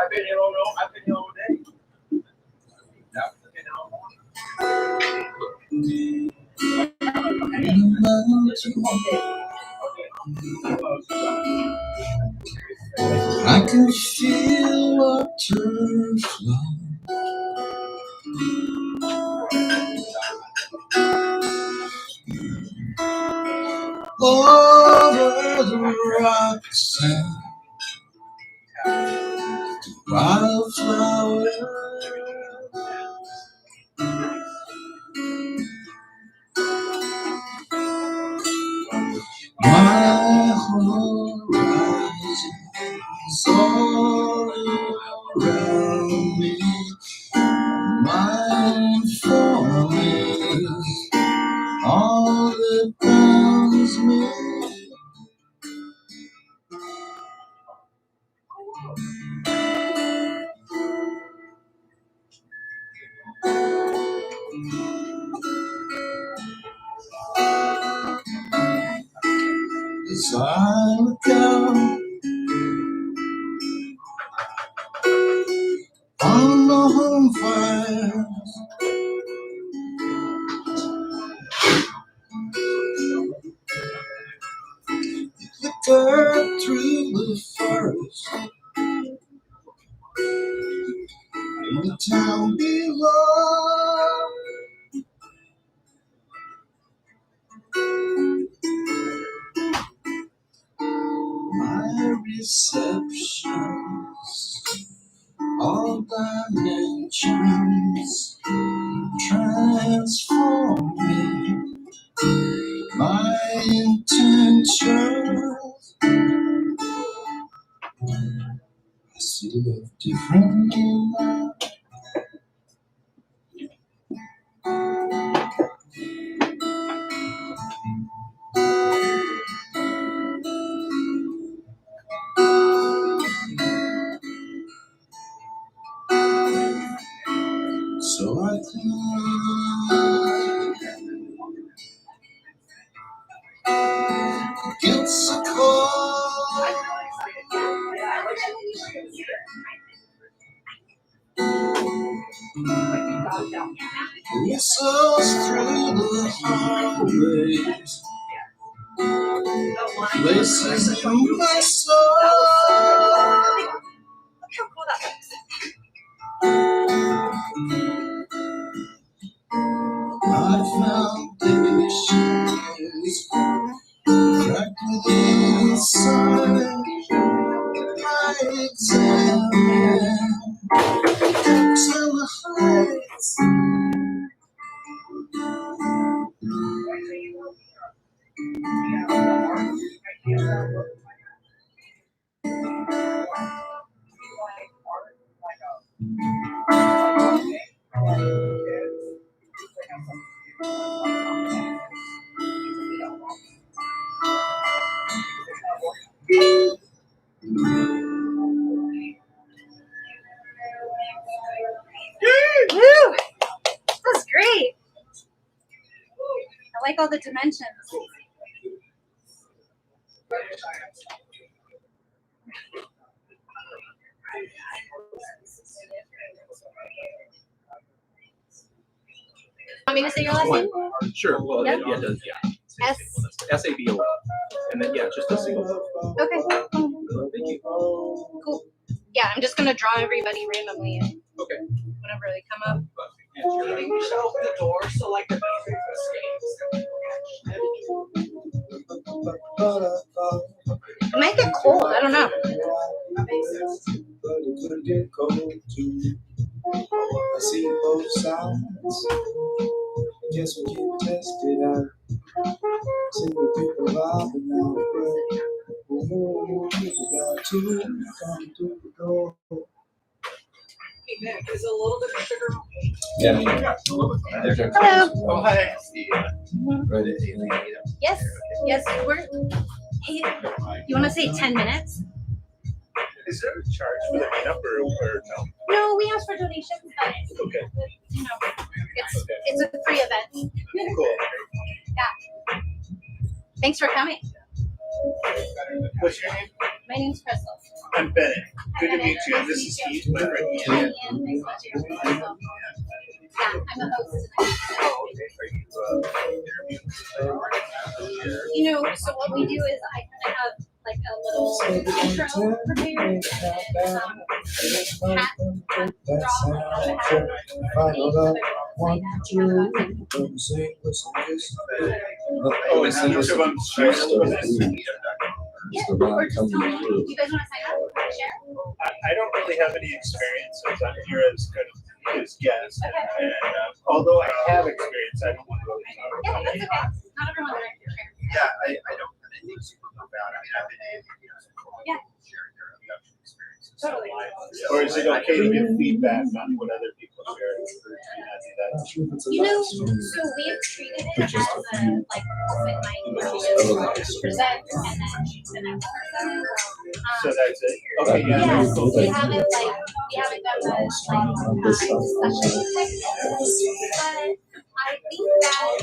I can feel water flow over the rocks and wildflowers. My horizon is all around me. My form is all that bounds me. As I look down on the home fires, flicker through the forest in the town below. My receptions, all dimensions, transform me. My intentions, I see love differently now. So I think it's a call. Whistles through the hallways, places in my soul. My foundation is cracked within inside. I examine cracks in the heights. Woo! That's great. I like all the dimensions. Want me to say your last name? Sure. Well, Yep. yeah, it does. Yeah. SABO. And then yeah, just a single. Okay. Thank you. Cool. Yeah, I'm just gonna draw everybody randomly and Okay. whenever they come up. I think we should open the door so like the music escapes. It might get cold. I don't know. But it could get cold too. I see both sides. Guess we can test it out. See the people vibing now, but we got to come through the door. Hey, Nick, is a little bit of sugar okay? Yeah. Hello. Oh, hi. Ready? Yes. Yes. Hey, you want to say 10 minutes? Is there a charge for the meetup or no? No, we ask for donations, but Okay. you know, it's a free event. Cool. Yeah. Thanks for coming. What's your name? My name's Krystal. I'm Bennett. Good to meet you. This is Steve, my friend. Hi, Ian. Nice to meet you. Yeah, I'm the host. Oh, okay. Are you You know, so what we do is I kind of have like a little intro prepared, and then hat drop like a hat. Final So up, they're one, gonna two, don't say listen, just Oh, is each of them special? yeah, or just tell me. Do you guys want to sign up? Share? I don't really have any experience, as I'm here as kind of his guest. And although I have experience, I don't want to really talk Yeah, about that's it. okay. Not everyone likes your share. Yeah, I don't have anything super profound. I mean, I've been able to Yeah. share their abduction experiences. Totally. Or is it okay to give feedback on what other people share? Or do you not do that? You know, so we've treated it as a like open mic where we just present and then present. So that's it. Okay, yeah. Yeah, That's cool. we haven't done the discussion thing, but I think that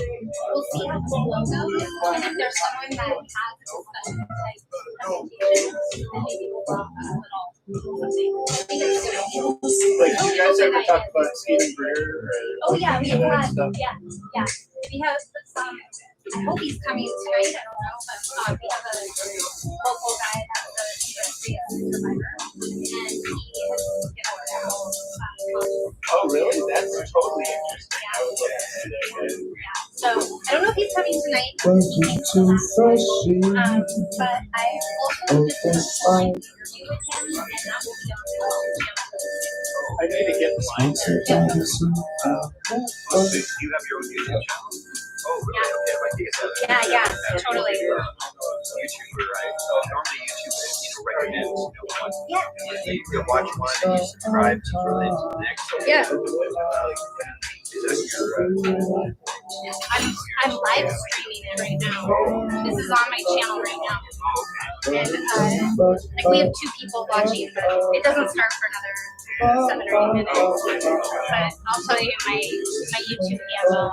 we'll see how the flow goes, and if there's someone that has a discussion type presentation, then maybe we'll drop a little something. I think it's a good idea. Like, do you guys ever talk about Stephen Greer? Oh yeah, we have that had, stuff? yeah. We have some, I hope he's coming tonight, I don't know, but we have a local guy that's a survivor, and he has been over there. Oh, really? That's totally interesting. I would love to see that. So I don't know if he's coming tonight. Welcome to Freshy. But I also just did an interview with him, and that will be I need to get mine. You have your own YouTube channel? Oh, really? Okay, I think it's yeah, totally. YouTuber, right? So normally YouTube recommends, Yeah. you watch one and you subscribe to relate to the next. Yeah. Is that your, I'm live streaming it right now. This is on my channel right now. And like we have 2 people watching, but it doesn't start for another 7 or 8 minutes. But I'll tell you my YouTube handle.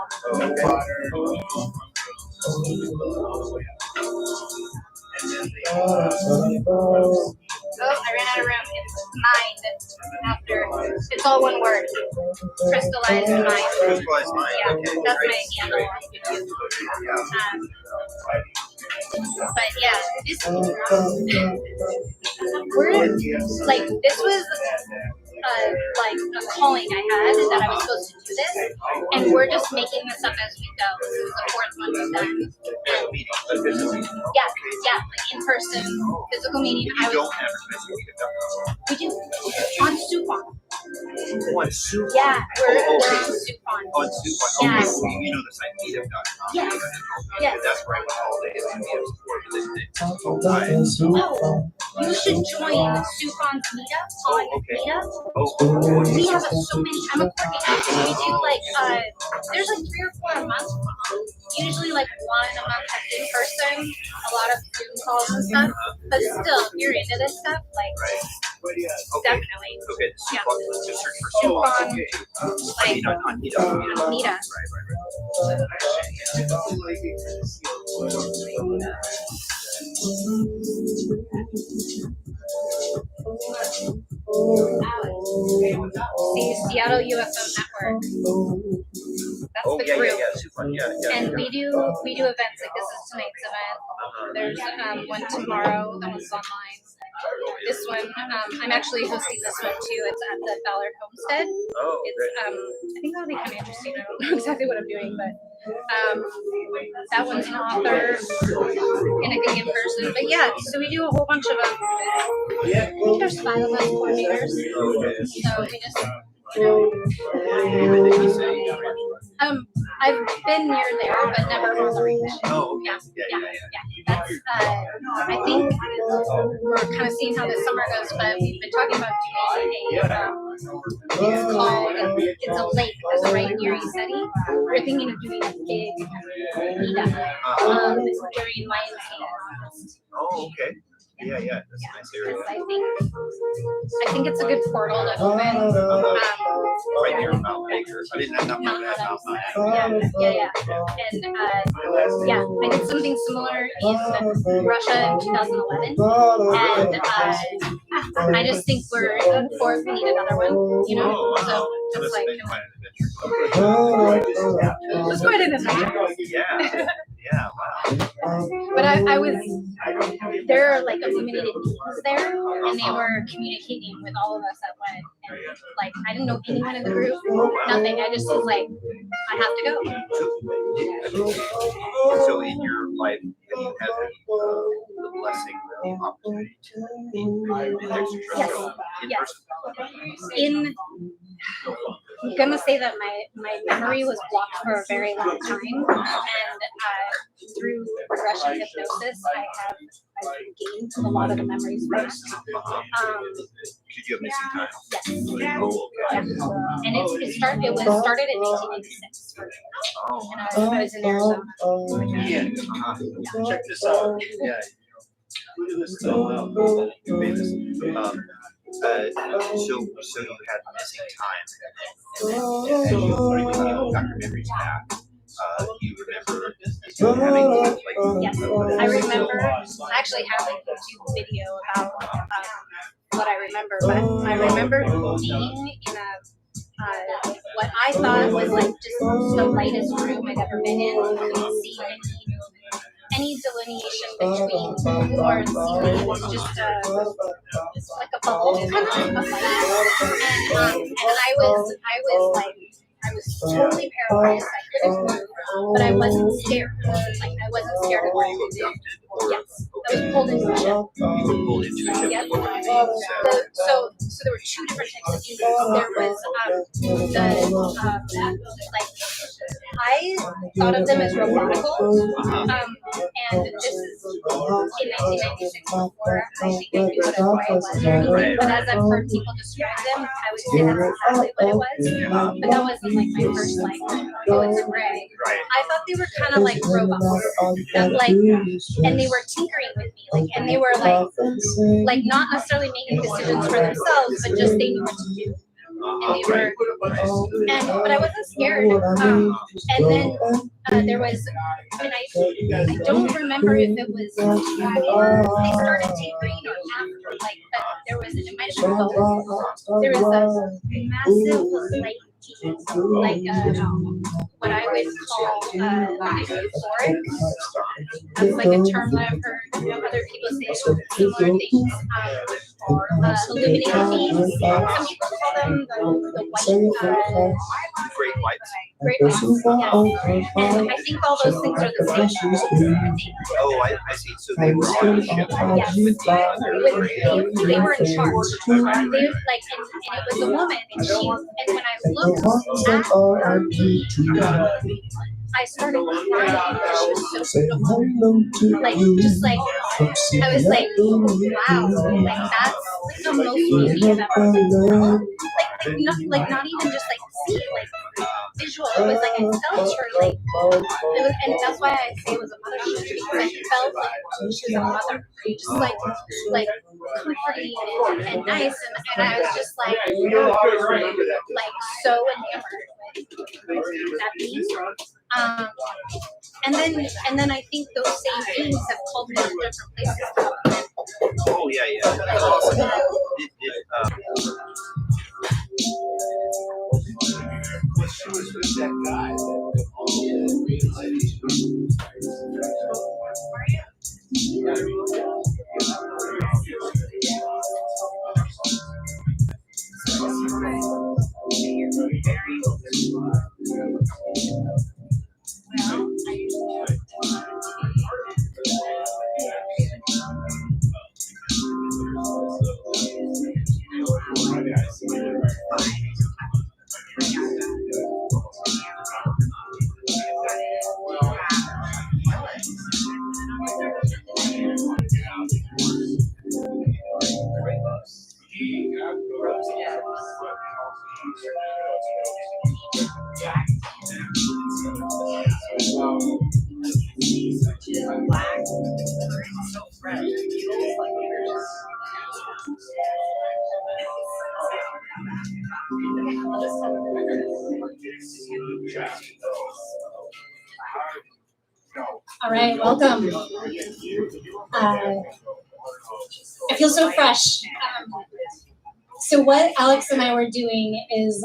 Oh, I ran out of room. It's mind after. It's all one word. Crystallized mind. Crystallized mind. Yeah, Okay, that's great, my handle on YouTube. But yeah, this we're like this was like a calling I had that I was supposed to do this, and we're just making this up as we go. This is the 4th one we've done. Yeah, like in person, physical meeting. I was. We do on SUFON. On SUFON? Yeah, we're on SUFON. On SUFON. Yeah. Okay, you know the site meetup.com. Yes. Yes. That's where I went all day and meetups for this. Oh, you should join SUFON's meetup on Meetup. Oh, We have so many. I'm a coordinator. We do like there's like 3 or 4 a month. Usually like 1 a month that's in person. A lot of Zoom calls and stuff. But still, if you're into this stuff, like definitely. Okay, Yeah. SUFON. Just search for SUFON. Like On meetup. Meetup. See, Seattle UFO Network. That's the group. SUFON. Yeah. And we do events like this is tonight's event. There's one tomorrow that was online. This one, I'm actually hosting this one too. It's at the Ballard Homestead. Oh, It's I think that'll be kind of interesting. I don't know exactly what I'm doing, but that one's an author gonna be in person. But yeah, so we do a whole bunch of them. I think there's 5 of us coordinators. So we just I've been near there, but never on the reach. Oh, Yeah. That's I think we're kind of seeing how this summer goes, but we've been talking about doing it's called it's a lake that's right near Easeti. We're thinking of doing a big meetup during Lionsgate. Oh, okay. Yeah, that's a nice area. I think it's a good portal to open. Right near Mount Baker. I didn't know Mount Baker. Yeah. And I did something similar in Russia in 2011. And I just think we're fourth. We need another one, you know. So That's it's like been quite an adventure. it was quite an adventure. Yeah. Yeah. Wow. But I was there are like illuminated beings there, and they were communicating with all of us that went. And like I didn't know anyone in the group, nothing. I just was like, I have to go. So in your life, have you had the blessing, the opportunity to meet extraterrestrials in Yes. person? I'm gonna say that my memory was blocked for a very long time, and through regression hypnosis, I've gained a lot of the memories back. Did you have missing time? Yes. Oh, Yeah. And it started in 1986 for me. oh. And I was in Arizona. Check this out. Yeah. Look at this. Oh, wow. You're famous. So you had missing time, and then as you got your memories back, you remember having like Yes, I remember. I actually have a YouTube video about what I remember, but I remember being in a what I thought was like just the lightest room I'd ever been in. I couldn't see any delineation between who or ceiling. It was just like a bubble, kind of a light. And I was totally paralyzed. I couldn't move, but I wasn't scared. Like I wasn't scared of were you what. abducted? Yes, I was pulled into a ship. You were pulled into a ship. Yep. What were the names? So there were two different types of beings. There was like I thought of them as robotical, and this is in 1996 before I think I knew what it was. But as I've heard people describe them, I would say that's exactly what it was. But that wasn't like my first like, oh, it's a gray. I thought they were kind of like robots, that like, and they were tinkering with me, like, and they were like not necessarily making decisions for themselves, but just they knew what to do. And they were, but I wasn't scared. And then there was, and I don't remember if it was before they started tinkering or after, like, but there was, it might have been both. There was a massive, like, what I would call euphoric. That's like a term that I've heard other people say similar things. Illuminated beings. Some people call them the white. Great whites. Great whites. Yes. And I think all those things are the same. Oh, I see. So they were on the ship Yes. with the other. They were in charge. They like, and it was a woman, and when I looked at her, I started crying because she was so beautiful. Like, just like, I was like, wow, like that's like the most beauty I've ever seen. Like not even just like see, like visual. It was like I felt her, like, it was, and that's why I say it was a mothership, because I felt like she was a mother, just like comforting and nice, and I was just like so enamored with that being. And then I think those same beings have called me to different places. Oh yeah. That's awesome. That guy. All right, welcome. I feel so fresh. So what Alex and I were doing is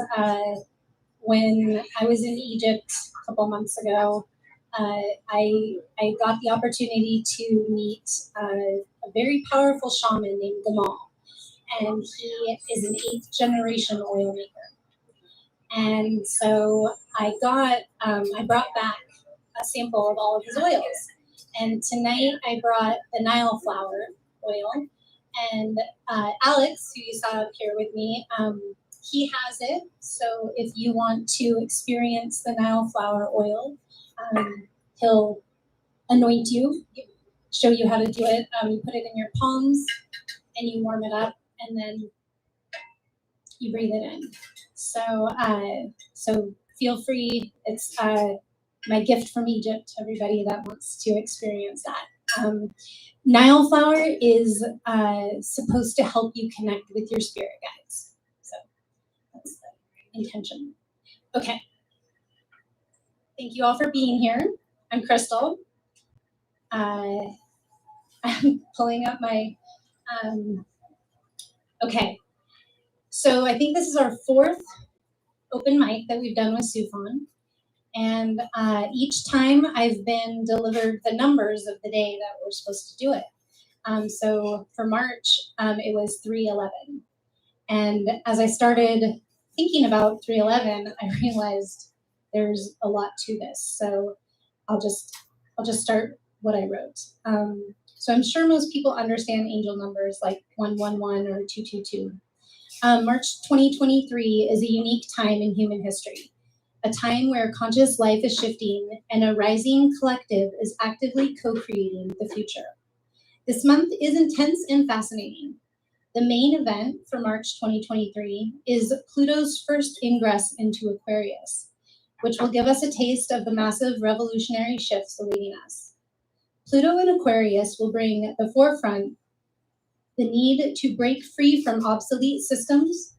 when I was in Egypt a couple months ago, I got the opportunity to meet a very powerful shaman named Gamal, and he is an 8th generation oil maker. And so I brought back a sample of all of his oils. And tonight I brought the Nile flower oil. And Alex, who you saw up here with me, he has it. So if you want to experience the Nile flower oil, he'll anoint you, show you how to do it. You put it in your palms and you warm it up, and then you breathe it in. So so feel free. It's my gift from Egypt to everybody that wants to experience that. Nile flower is supposed to help you connect with your spirit guides. So that's the intention. Okay. Thank you all for being here. I'm Krystal. I'm pulling up my, okay. So I think this is our 4th open mic that we've done with SUFON. And each time I've been delivered the numbers of the day that we're supposed to do it. So for March, it was 311. And as I started thinking about 311, I realized there's a lot to this. So I'll just start what I wrote. So I'm sure most people understand angel numbers like 111 or 222. March 2023 is a unique time in human history, a time where conscious life is shifting and a rising collective is actively co-creating the future. This month is intense and fascinating. The main event for March 2023 is Pluto's first ingress into Aquarius, which will give us a taste of the massive revolutionary shifts awaiting us. Pluto in Aquarius will bring at the forefront the need to break free from obsolete systems,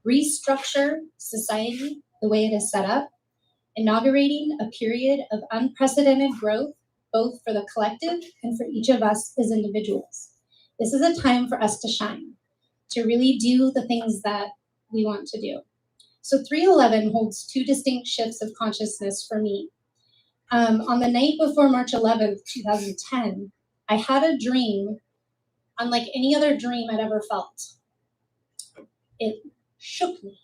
restructure society the way it is set up, inaugurating a period of unprecedented growth, both for the collective and for each of us as individuals. This is a time for us to shine, to really do the things that we want to do. So 311 holds 2 distinct shifts of consciousness for me. On the night before March 11th, 2010, I had a dream unlike any other dream I'd ever felt. It shook me,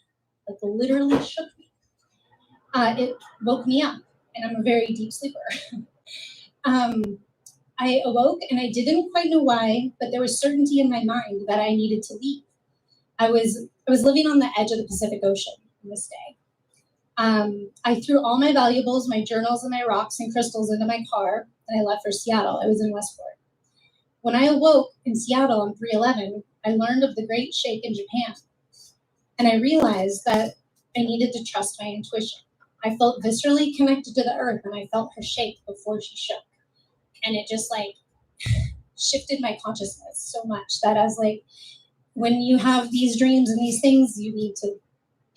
like literally shook me. It woke me up, and I'm a very deep sleeper. I awoke, and I didn't quite know why, but there was certainty in my mind that I needed to leave. I was living on the edge of the Pacific Ocean on this day. I threw all my valuables, my journals and my rocks and crystals into my car, and I left for Seattle. I was in Westport. When I awoke in Seattle on 311, I learned of the Great Shake in Japan. And I realized that I needed to trust my intuition. I felt viscerally connected to the earth, and I felt her shake before she shook. And it just like shifted my consciousness so much that I was like, when you have these dreams and these things, you need to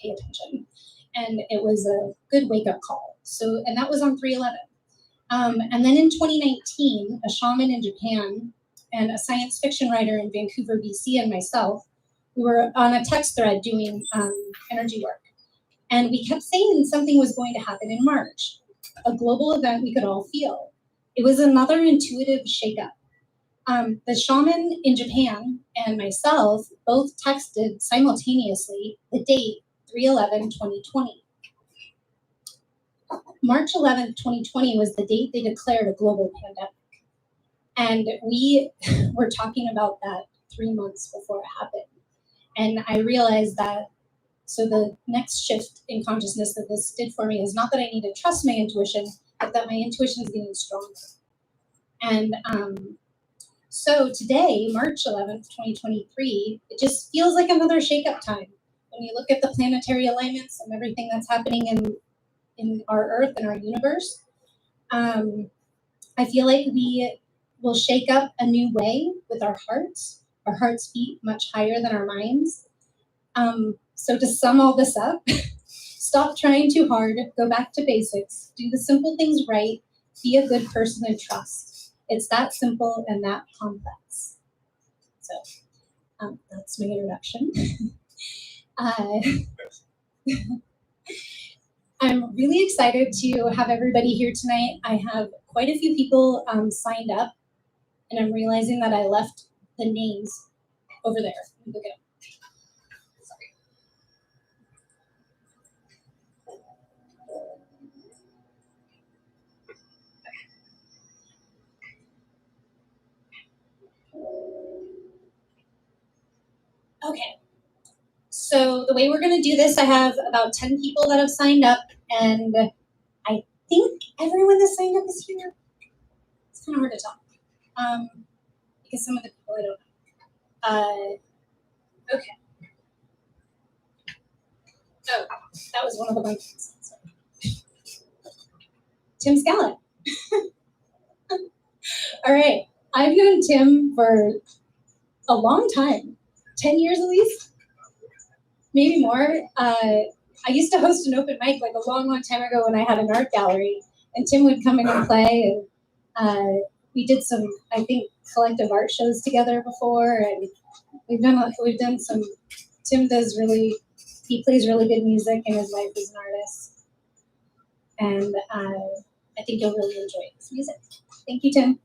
pay attention. And it was a good wake-up call. So, and that was on 311. And then in 2019, a shaman in Japan and a science fiction writer in Vancouver, BC, and myself, we were on a text thread doing energy work. And we kept saying something was going to happen in March, a global event we could all feel. It was another intuitive shakeup. The shaman in Japan and myself both texted simultaneously the date 3/11/2020. March 11th, 2020 was the date they declared a global pandemic. And we were talking about that 3 months before it happened. And I realized that, so the next shift in consciousness that this did for me is not that I need to trust my intuition, but that my intuition is getting stronger. And so today, March 11th, 2023, it just feels like another shake-up time. When you look at the planetary alignments and everything that's happening in our Earth and our universe, I feel like we will shake up a new way with our hearts. Our hearts beat much higher than our minds. So to sum all this up, stop trying too hard, go back to basics, do the simple things right, be a good person and trust. It's that simple and that complex. So that's my introduction. I'm really excited to have everybody here tonight. I have quite a few people signed up, and I'm realizing that I left the names over there. Let me look at them. Sorry. Okay. So the way we're going to do this, I have about 10 people that have signed up, and I think everyone that signed up is here. It's kind of hard to tell because some of the people I don't know. Okay. Oh, that was one of the ones. Tim Scallon. All right. I've known Tim for a long time, 10 years at least, maybe more. I used to host an open mic like a long, long time ago when I had an art gallery, and Tim would come in and play, and we did some, I think, collective art shows together before, and we've done some. Tim he plays really good music, and his wife is an artist, and I think you'll really enjoy his music. Thank you, Tim.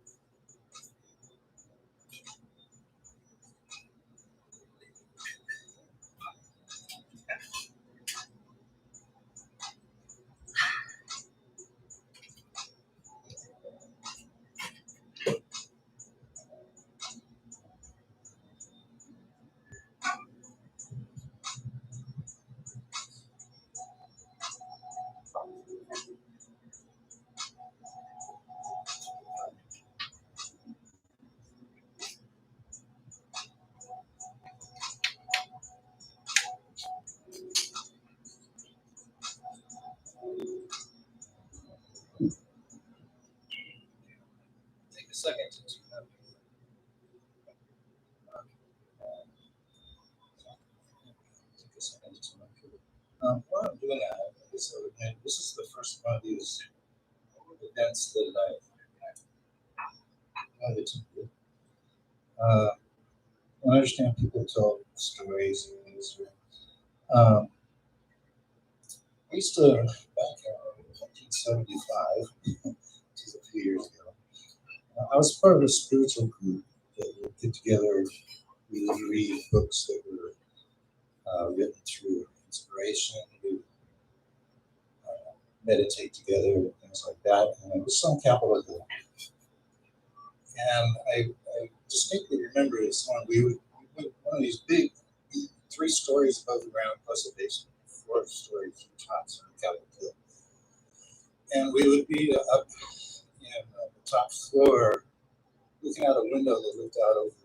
Take a second to while I'm doing that, this is the first one of these events that I wanted to do. I understand people tell stories and things. I used to, back in 1975, which is a few years ago, I was part of a spiritual group that would get together. We would read books that were written through inspiration. We would meditate together and things like that. And it was some Capitol Hill. And I distinctly remember this one. We would one of these big 3 stories above the ground plus a basement, 4 stories tops on Capitol Hill. And we would be up in the top floor, looking out a window that looked out over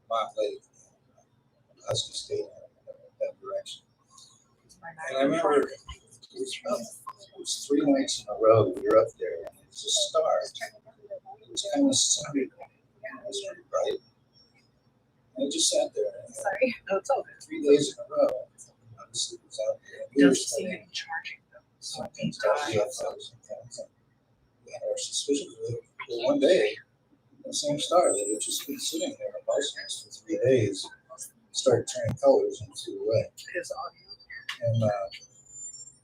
Mont Lake, Husky State, that direction. And I remember it was 3 nights in a row we were up there, and it was a star. It was kind of sunny, it was pretty bright. And I just sat there. Sorry. No, it's all good. 3 days in a row. It was out there. We were studying charging them. something about UFOs and things. And we had our suspicions that one day, the same star that had just been sitting there in motionless for 3 days started turning colors and flew away. His audio. And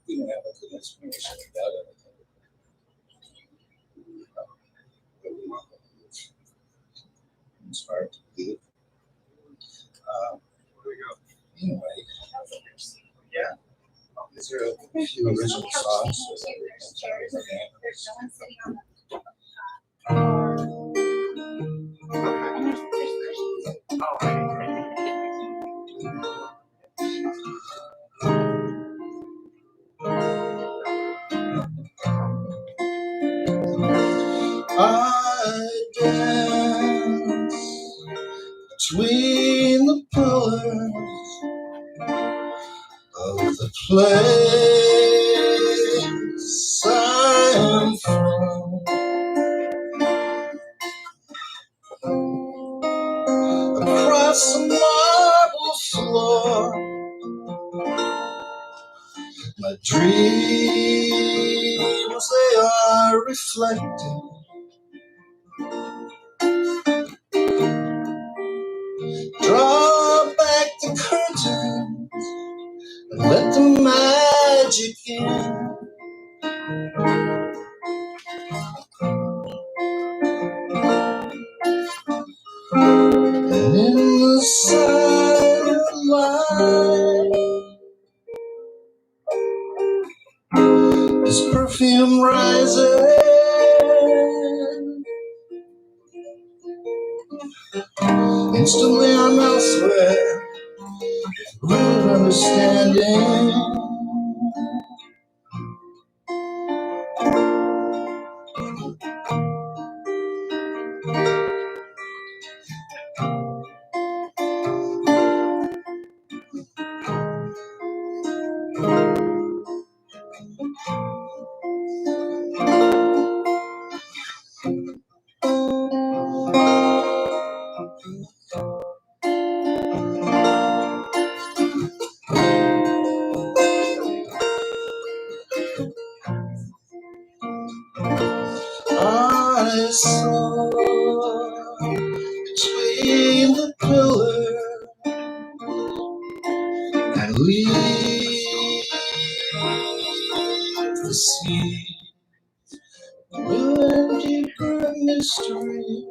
we didn't have a good explanation about it. It's hard to believe. Anyway, Yeah. is there a few original songs that There's no one sitting on the and there's cushions. I dance between the pillars of the place I'm from. Across the marble floor, my dreams, they are reflected Let the magic in. And in the silent light, this perfume rising. Instantly I'm elsewhere, with understanding. I saw between the pillars and leave the sea with deeper mystery.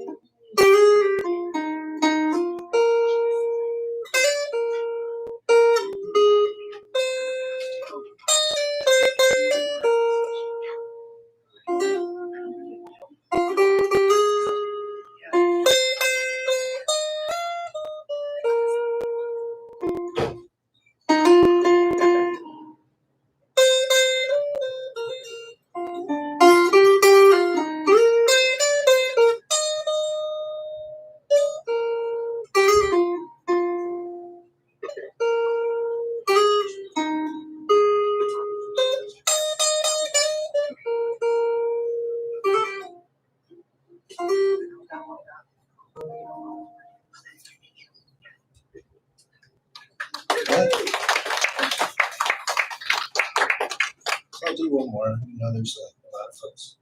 I'll do one more. You know, there's a lot of folks.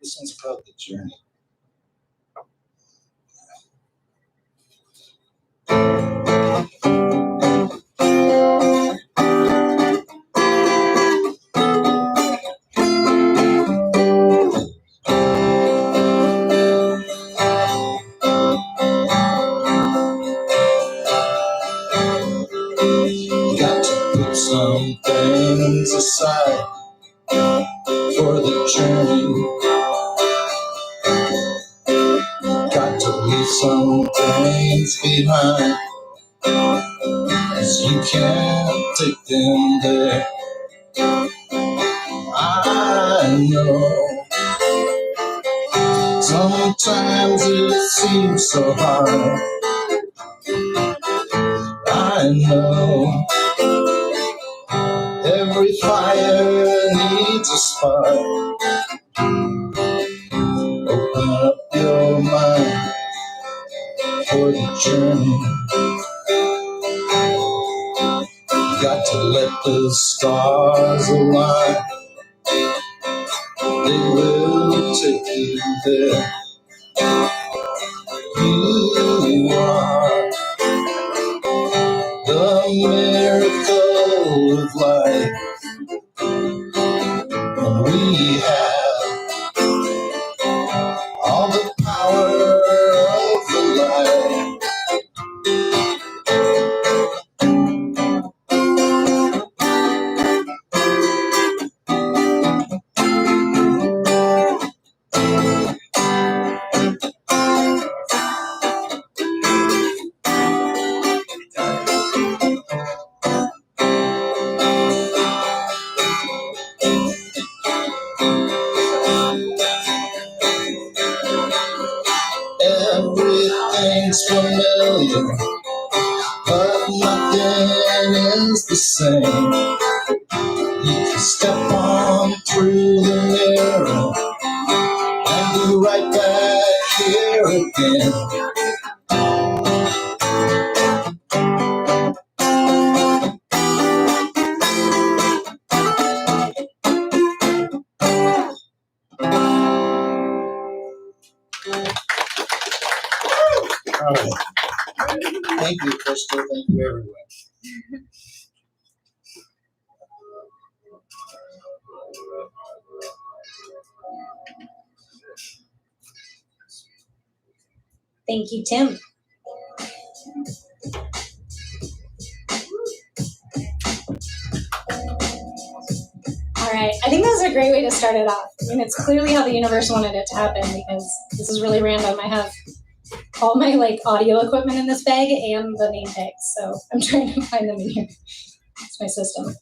This one's called The Journey. Got to put some things aside for the journey. Got to leave some things behind, 'cause you can't take them there. I know sometimes it seems so hard. I know every fire needs a spark. Open up your mind for the journey. Got to let the stars align. They will take you there. You are the miracle of life. And we have all the power of the light. Everything's familiar, but nothing is the same. You can step on through the mirror and be right back here again. All right. Thank you, Krystal. Thank you, everyone. Thank you, Tim. All right, I think that's a great way to start it off. I mean, it's clearly how the universe wanted it to happen because this is really random. I have all my like audio equipment in this bag and the name tags, so I'm trying to find them in here. It's my system.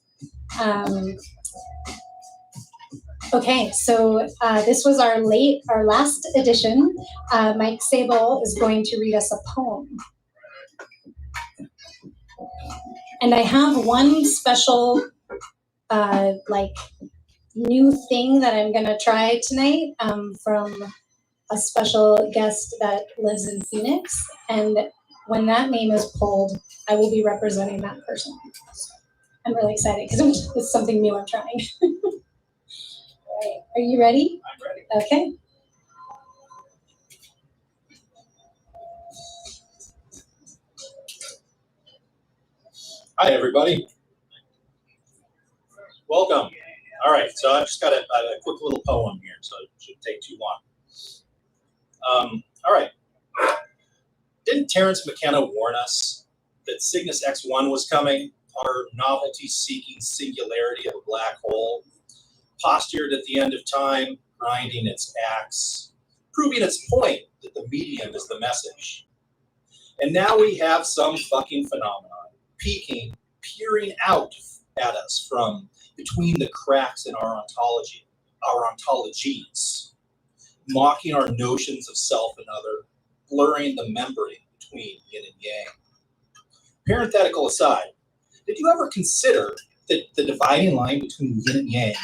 Okay, so this was our last edition. Mike Sable is going to read us a poem. And I have one special new thing that I'm gonna try tonight from a special guest that lives in Phoenix. And when that name is pulled, I will be representing that person. I'm really excited because it's something new I'm trying. All right, are you ready? I'm ready. Okay. Hi, everybody. Welcome. All right, so I've just got a quick little poem here, so it shouldn't take too long. All right. Didn't Terence McKenna warn us that Cygnus X1 was coming, our novelty-seeking singularity of a black hole, postured at the end of time, grinding its axe, proving its point that the medium is the message. And now we have some fucking phenomenon, peeking, peering out at us from between the cracks in our ontology, our ontologies, mocking our notions of self and other, blurring the membrane between yin and yang. Parenthetical aside, did you ever consider that the dividing line between yin and yang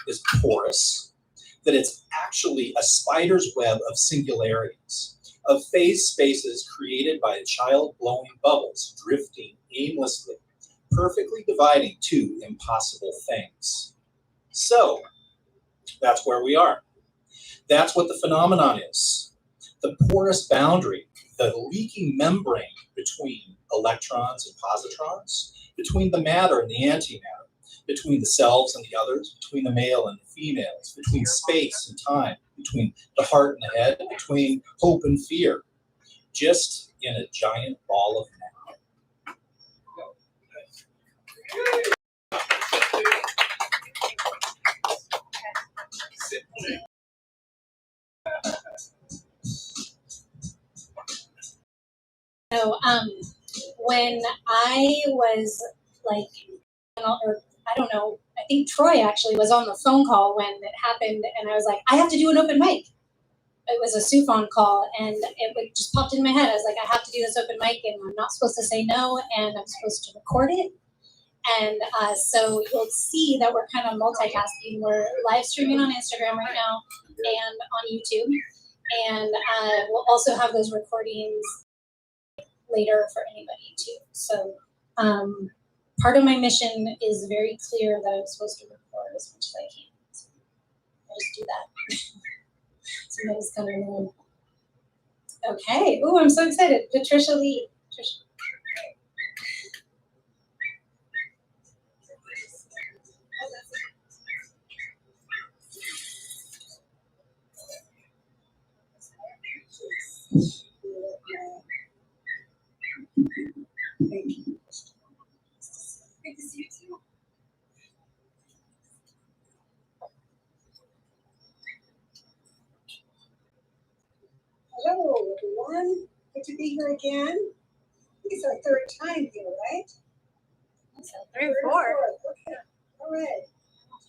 is porous, that it's actually a spider's web of singularities, of phase spaces created by a child blowing bubbles, drifting aimlessly, perfectly dividing two impossible things? So, that's where we are. That's what the phenomenon is. The porous boundary, the leaking membrane between electrons and positrons, between the matter and the antimatter, between the selves and the others, between the male and the females, between space and time, between the heart and the head, between hope and fear, just in a giant ball of matter. So when I was like, or I don't know, I think Troy actually was on the phone call when it happened, and I was like, I have to do an open mic. It was a SUFON call, and it just popped in my head. I was like, I have to do this open mic, and I'm not supposed to say no, and I'm supposed to record it. And so you'll see that we're kind of multitasking. We're live streaming on Instagram right now and on YouTube. And we'll also have those recordings later for anybody too. So part of my mission is very clear that I'm supposed to record as much as I can. So I just do that. Somebody's coming in. Okay. Oh, I'm so excited. Patricia Lee. Patricia. Thank you. Good to see you too. Hello, everyone. Good to be here again. It's our third time here, right? So 3 or 4. Okay. All right.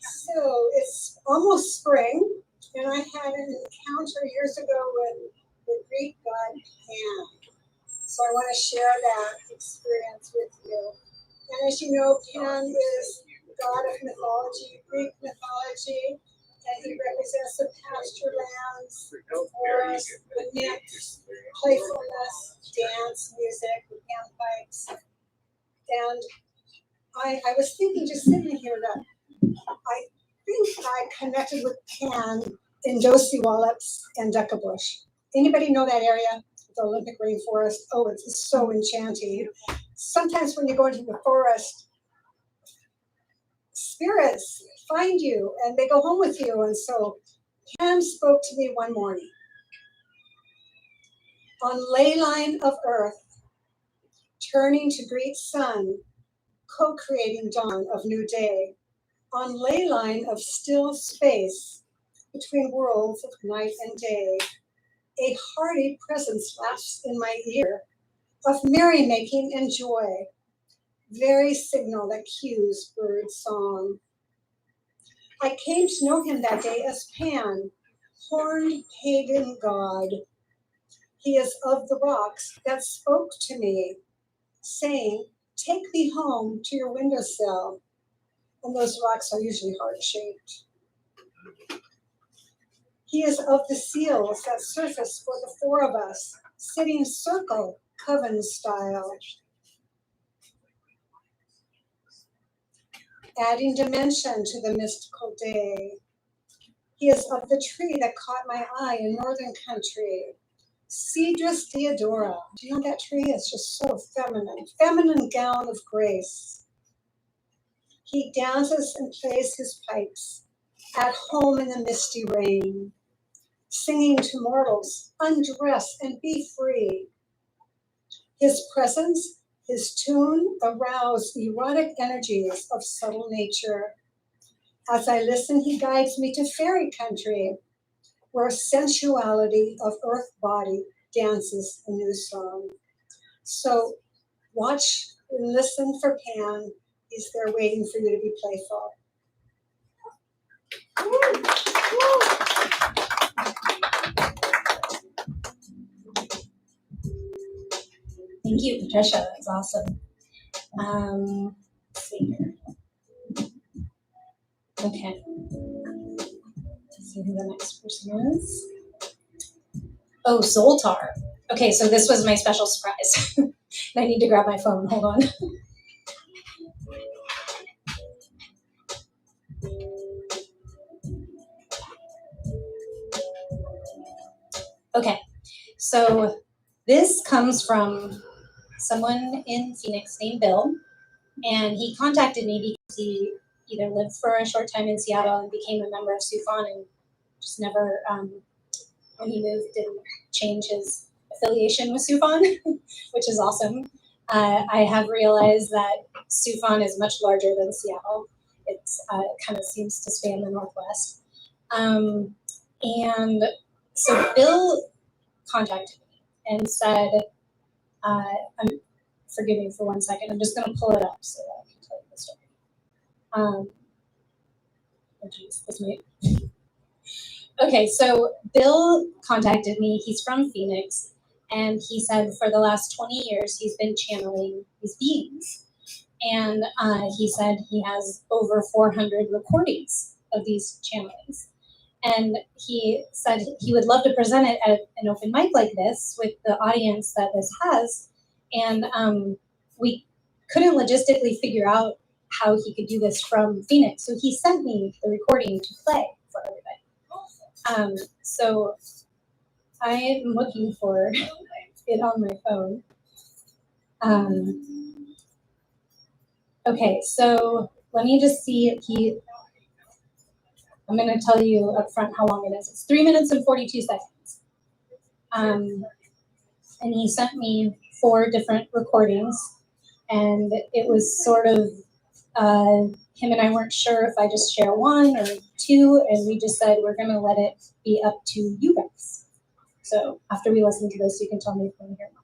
So it's almost spring, and I had an encounter years ago with the Greek god Pan. So I want to share that experience with you. And as you know, Pan is the god of mythology, Greek mythology, and he represents the pasture lands, the forest, the nymphs, playfulness, dance, music, the panpipes. And I was thinking, just sitting here, that I think I connected with Pan in Josie Wallops and Duckabush. Anybody know that area? The Olympic rainforest. Oh, it's so enchanting. Sometimes when you go into the forest, spirits find you and they go home with you. And so Pam spoke to me one morning. On ley line of earth, turning to greet sun, co-creating dawn of new day. On ley line of still space, between worlds of night and day, a hearty presence laughs in my ear, of merrymaking and joy, very signal that cues bird song. I came to know him that day as Pan, horned pagan god. He is of the rocks that spoke to me, saying, take me home to your windowsill. And those rocks are usually heart-shaped. He is of the seals that surface for the four of us, sitting circle, coven style. Adding dimension to the mystical day. He is of the tree that caught my eye in northern country, Cedrus Theodora. Do you know that tree? It's just so feminine. Feminine gown of grace. He dances and plays his pipes, at home in the misty rain, singing to mortals, undress and be free. His presence, his tune arouse erotic energies of subtle nature. As I listen, he guides me to fairy country, where sensuality of earth body dances a new song. So watch and listen for Pan. He's there waiting for you to be playful. Thank you, Patricia. That was awesome. Let's see here. Okay. Let's see who the next person is. Oh, Zoltar. Okay, so this was my special surprise. I need to grab my phone. Hold on. Okay, so this comes from someone in Phoenix named Bill, and he contacted me because he either lived for a short time in Seattle and became a member of SUFON and just never, when he moved, didn't change his affiliation with SUFON, which is awesome. I have realized that SUFON is much larger than Seattle. It kind of seems to span the Northwest. And so Bill contacted me and said, forgive me for 1 second, I'm just going to pull it up so that I can tell you the story. Oh geez, this might. Okay, so Bill contacted me. He's from Phoenix, and he said for the last 20 years he's been channeling these beings. And he said he has over 400 recordings of these channelings. And he said he would love to present it at an open mic like this with the audience that this has. And we couldn't logistically figure out how he could do this from Phoenix. So he sent me the recording to play for everybody. So I am looking for it on my phone. Okay, so let me just see. I'm going to tell you up front how long it is. It's 3 minutes and 42 seconds. And he sent me 4 different recordings. And it was sort of, him and I weren't sure if I just share 1 or 2. And we just said, we're going to let it be up to you guys. So after we listen to this, you can tell me if you want to hear more.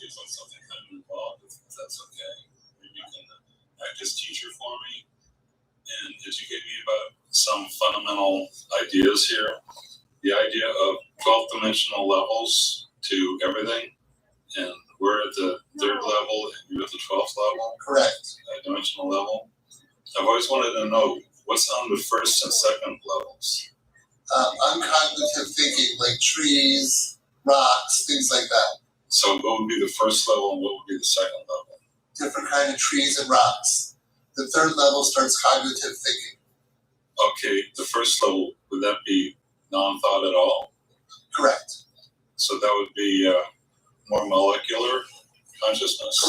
On something kind of involved, if that's okay. Maybe you can act as teacher for me and educate me about some fundamental ideas here. The idea of 12-dimensional levels to everything, and we're at the 3rd level and you're at the 12th level. Correct. Dimensional level. I've always wanted to know what's on the 1st and 2nd levels. Uncognitive thinking, like trees, rocks, things like that. So what would be the 1st level and what would be the 2nd level? Different kind of trees and rocks. The 3rd level starts cognitive thinking. Okay, the first level, would that be non-thought at all? Correct. So that would be more molecular consciousness?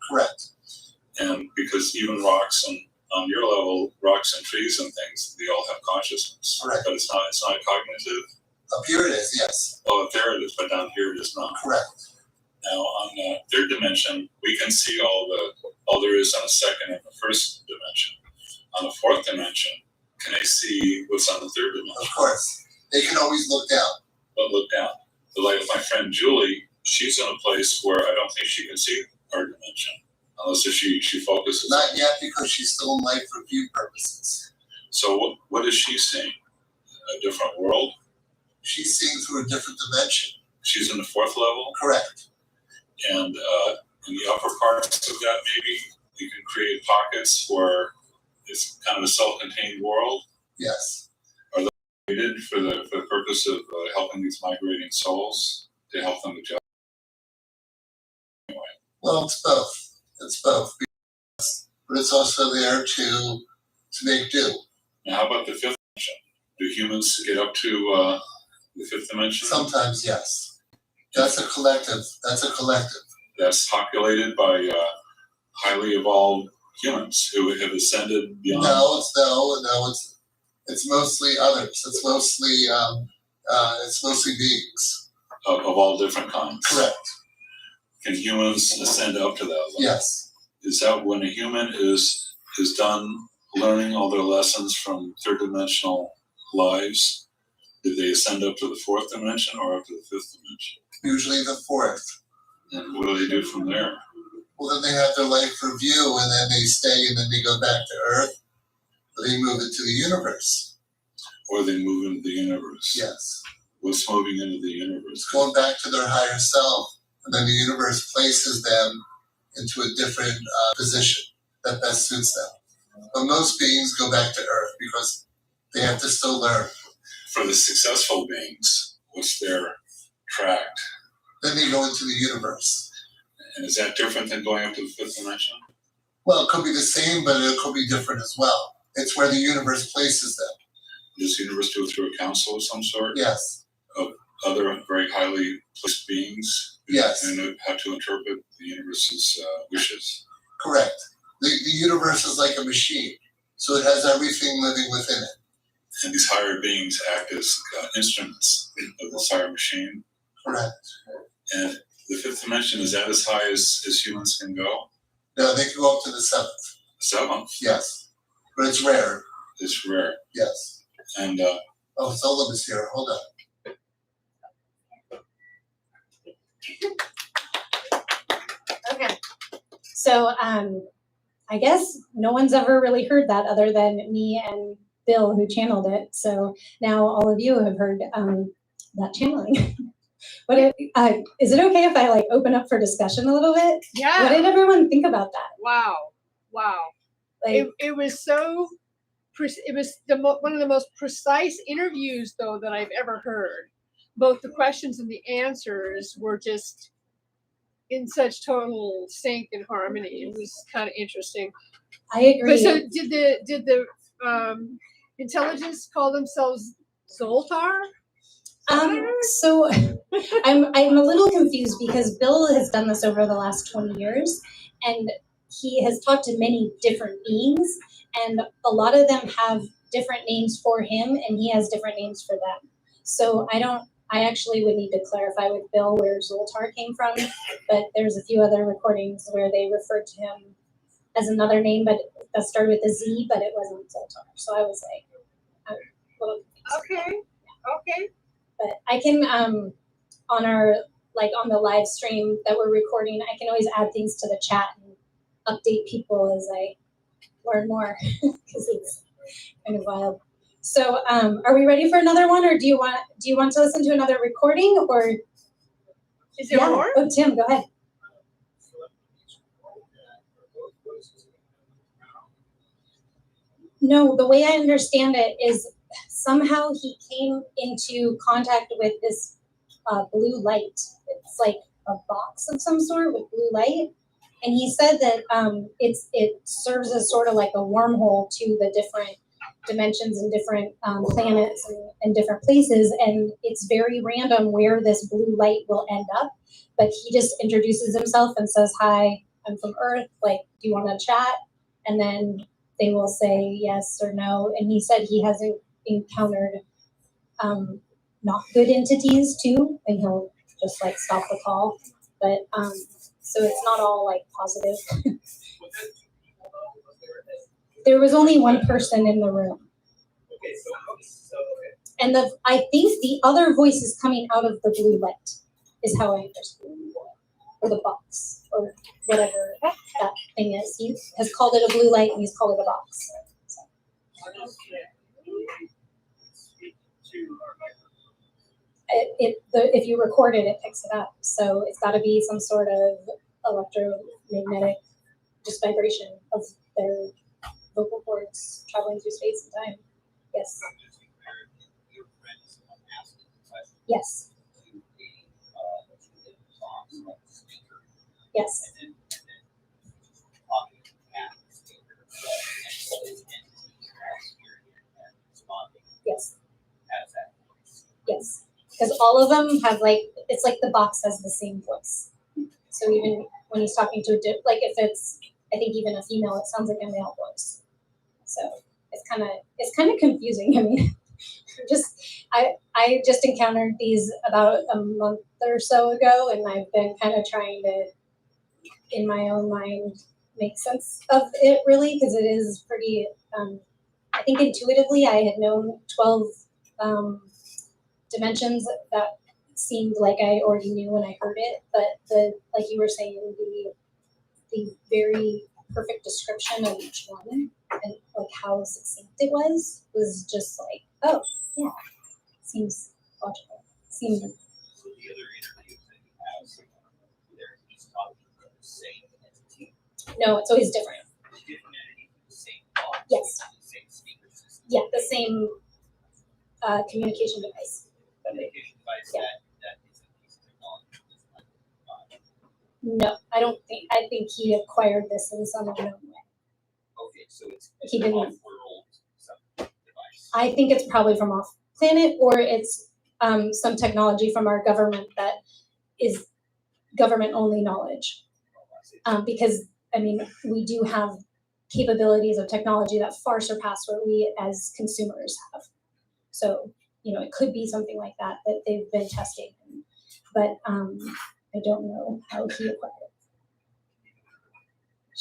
Correct. And because even rocks and on your level, rocks and trees and things, they all have consciousness. Correct. But it's not cognitive. Up here it is, yes. Oh, up there it is, but down here it is not. Correct. Now on the third dimension, we can see all there is on a second and the first dimension. On the fourth dimension, can they see what's on the third dimension? Of course. They can always look down. But look down. But like my friend Julie, she's in a place where I don't think she can see our dimension. Unless if she focuses. Not yet, because she's still in life for view purposes. So what is she seeing? A different world? She's seeing through a different dimension. She's in the fourth level? Correct. And in the upper parts of that, maybe you can create pockets where it's kind of a self-contained world. Yes. Are those created for the purpose of helping these migrating souls to help them adjust? Anyway. Well, it's both. It's both. But it's also there to make do. Now, how about the fifth dimension? Do humans get up to the fifth dimension? Sometimes, yes. That's a collective. That's populated by highly evolved humans who have ascended beyond. No, it's mostly others. It's mostly beings. Of all different kinds. Correct. Can humans ascend up to that level? Yes. Is that when a human is done learning all their lessons from third dimensional lives, did they ascend up to the fourth dimension or up to the fifth dimension? Usually the fourth. And what do they do from there? Well, then they have their life review, and then they stay, and then they go back to Earth. Or they move into the universe. Or they move into the universe? Yes. What's moving into the universe? Going back to their higher self, and then the universe places them into a different position that best suits them. But most beings go back to Earth because they have to still learn. For the successful beings, what's their track? Then they go into the universe. And is that different than going up to the fifth dimension? Well, it could be the same, but it could be different as well. It's where the universe places them. Does the universe do it through a council of some sort? Yes. Of other very highly placed beings? Yes. And know how to interpret the universe's wishes? Correct. The universe is like a machine, so it has everything living within it. And these higher beings act as instruments of this higher machine? Correct. And the fifth dimension, is that as high as humans can go? No, they can go up to the seventh. Seventh? Yes. But it's rare. It's rare. Yes. And oh, Solom is here. Hold on. Okay. So I guess no one's ever really heard that other than me and Bill, who channeled it. So now all of you have heard that channeling. But is it okay if I like open up for discussion a little bit? Yeah. What did everyone think about that? Wow. Like, it was so. It was one of the most precise interviews, though, that I've ever heard. Both the questions and the answers were just in such total sync and harmony. It was kind of interesting. I agree. But so did the intelligence call themselves Zoltar? So I'm a little confused because Bill has done this over the last 20 years, and he has talked to many different beings, and a lot of them have different names for him, and he has different names for them. So I actually would need to clarify with Bill where Zoltar came from, but there's a few other recordings where they referred to him as another name, but that started with a Z, but it wasn't Zoltar. So I was like, I'm a little confused. Okay. But I can, on the live stream that we're recording, I can always add things to the chat and update people as I learn more, because it's kind of wild. So are we ready for another one, or do you want to listen to another recording, or? Is there more? Oh, Tim, go ahead. No, the way I understand it is somehow he came into contact with this blue light. It's like a box of some sort with blue light. And he said that it serves as sort of like a wormhole to the different dimensions and different planets and different places, and it's very random where this blue light will end up. But he just introduces himself and says, "Hi, I'm from Earth. Like, do you want to chat?" And then they will say yes or no. And he said he hasn't encountered not good entities too, and he'll just like stop the call. But so it's not all like positive. There was only one person in the room. And I think the other voice is coming out of the blue light, is how I understand it. Or the box, or whatever that thing is. He has called it a blue light and he's called it a box. So. If you record it, it picks it up. So it's got to be some sort of electromagnetic just vibration of their vocal cords traveling through space and time. Yes. Yes. Yes. Yes. Yes. Because all of them have like, it's like the box has the same voice. So even when he's talking to like if it's, I think even a female, it sounds like a male voice. So it's kind of confusing. I mean, I just encountered these about a month or so ago, and I've been kind of trying to, in my own mind, make sense of it really, because it is pretty, I think intuitively I had known 12 dimensions that seemed like I already knew when I heard it, but like you were saying, the very perfect description of each one and like how succinct it was just like, oh yeah, seems logical. Seems. So the other interviews that you have, there he's talking about the same entity. No, it's always different. Different entity, the same box. Yes. The same speaker system. Yeah, the same communication device. Communication device. Yeah. That is a piece of technology. No, I don't think. I think he acquired this in some unknown way. Okay, so it's he didn't. Off-world device. I think it's probably from off planet, or it's some technology from our government that is government only knowledge. Because I mean, we do have capabilities of technology that far surpass what we as consumers have. So it could be something like that they've been testing, but I don't know how he acquired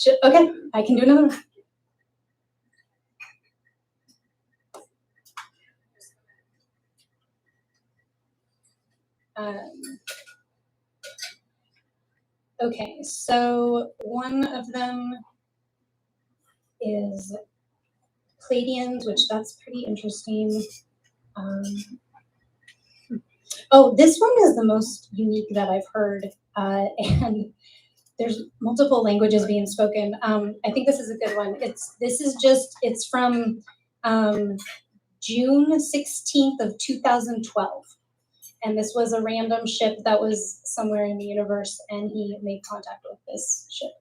it. Okay, I can do another one. Okay, so one of them is Pleiadians, which that's pretty interesting. Oh, this one is the most unique that I've heard, and there's multiple languages being spoken. I think this is a good one. It's from June 16th of 2012. And this was a random ship that was somewhere in the universe, and he made contact with this ship.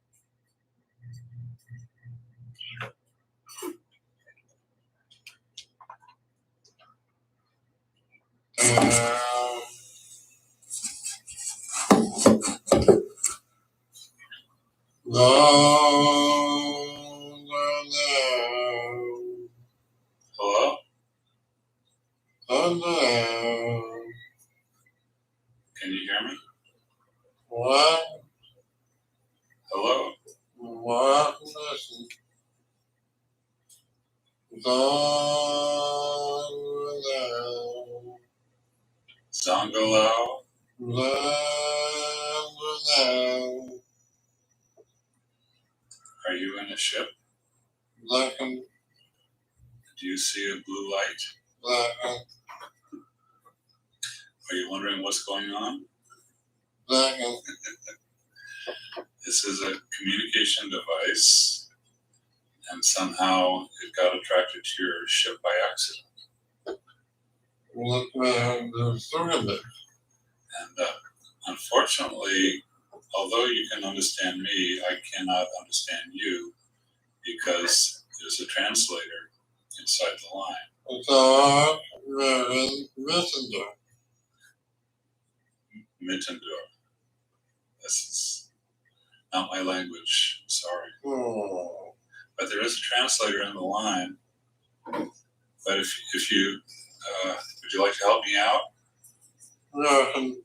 Hello? Can you hear me? What? Hello? What? Zangalao? Are you in a ship? Do you see a blue light? Are you wondering what's going on? This is a communication device, and somehow it got attracted to your ship by accident. And unfortunately, although you can understand me, I cannot understand you because there's a translator. inside the line. It's our very messenger. Mittendor. This is not my language. Sorry. Oh. But there is a translator in the line. But if you would you like to help me out? No.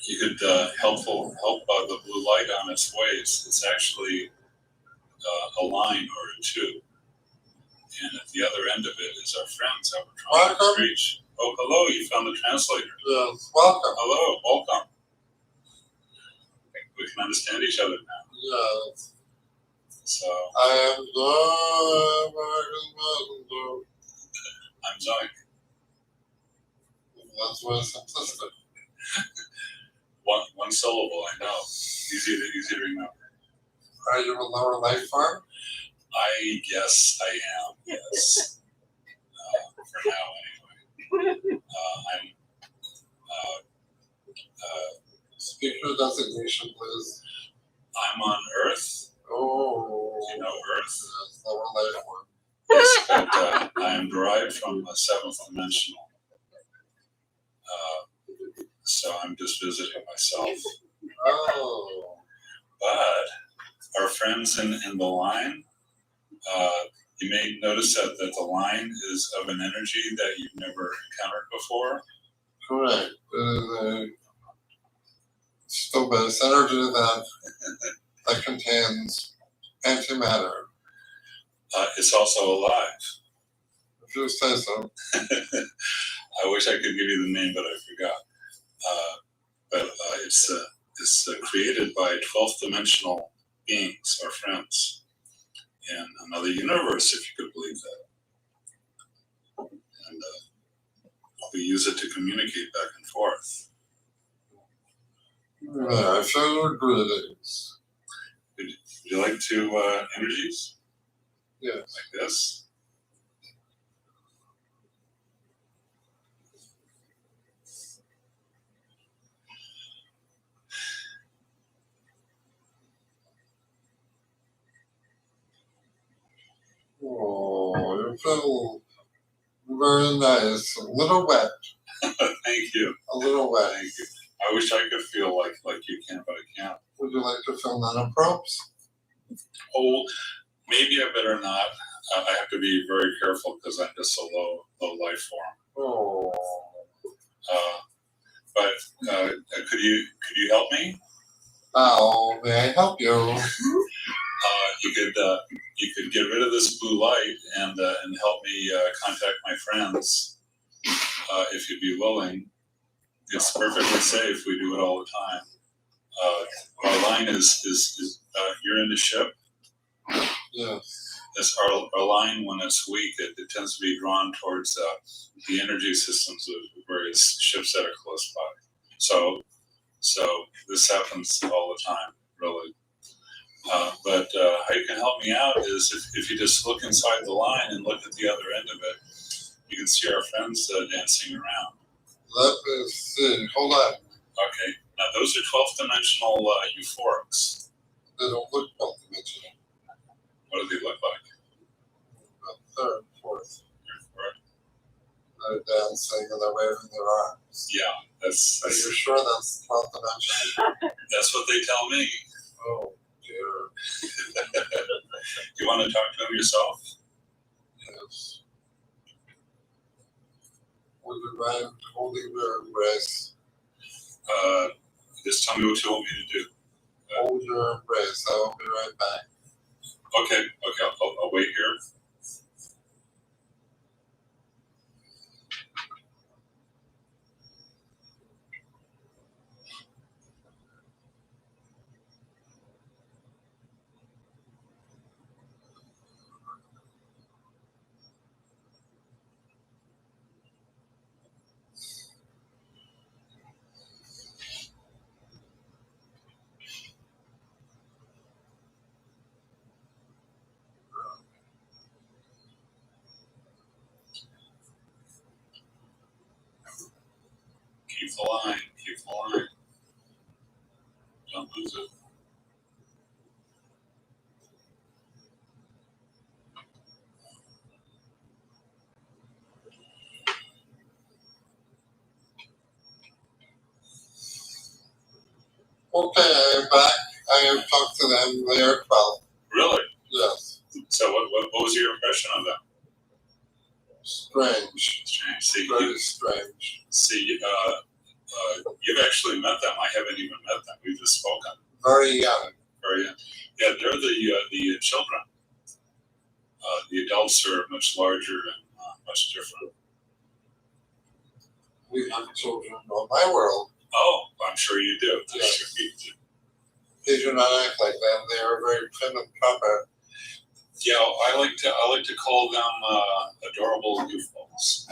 You could help the blue light on its ways. It's actually a line or a tube, and at the other end of it is our friends that we're trying to reach. Oh, hello! You found the translator. Yes. Welcome. Hello, welcome. We can understand each other now. Yes. So I am the American messenger. I'm Zoe. That's very simplistic. One syllable, I know. Easy to remember. Are you a lower life form? I guess I am, yes. For now, anyway. I'm Speaker designation, please. I'm on Earth. Oh. Do you know Earth? Yes, lower life form. Yes, but I am derived from a seventh dimensional. So I'm just visiting myself. Oh. But our friends in the line, you may notice that the line is of an energy that you've never encountered before. Correct. Still base energy that contains antimatter. It's also alive. If you say so. I wish I could give you the name, but I forgot. But it's created by 12th dimensional beings, our friends, in another universe, if you could believe that. And we use it to communicate back and forth. Yeah, I feel your greetings. Would you like to energies? Yes. Like this? Oh, you feel very nice. A little wet. Thank you. A little wet. Thank you. I wish I could feel like you can, but I can't. Would you like to feel nanopropes? Oh, maybe I better not. I have to be very careful because I'm just a low life form. Oh. But could you help me? How may I help you? You could get rid of this blue light and help me contact my friends if you'd be willing. It's perfectly safe. We do it all the time. Our line is you're in the ship. Yes. Our line, when it's weak, it tends to be drawn towards the energy systems of various ships that are close by. So this happens all the time, really. But how you can help me out is if you just look inside the line and look at the other end of it, you can see our friends dancing around. Let me see. Hold on. Okay. Now those are 12th dimensional euphorics. They don't look 12th dimensional. What do they look like? Third, fourth. Right. They're dancing and they're waving their arms. Yeah, that's. Are you sure that's 12th dimensional? That's what they tell me. Oh dear. You want to talk to them yourself? Yes. Would you mind holding your embrace? Just tell me what you want me to do. Hold your embrace. I will be right back. Okay. I'll wait here. Keep the line. Don't lose it. Okay, I am back. I have talked to them. They are 12. Really? Yes. So what was your impression of them? Strange. Strange. See, Very strange. you've actually met them. I haven't even met them. We've just spoken. Very young. Very young. Yeah, they're the children. The adults are much larger and much different. We have children in my world. Oh, I'm sure you do. Yes. They do not act like them. They are very prim and proper. Yeah, I like to call them adorable goofballs.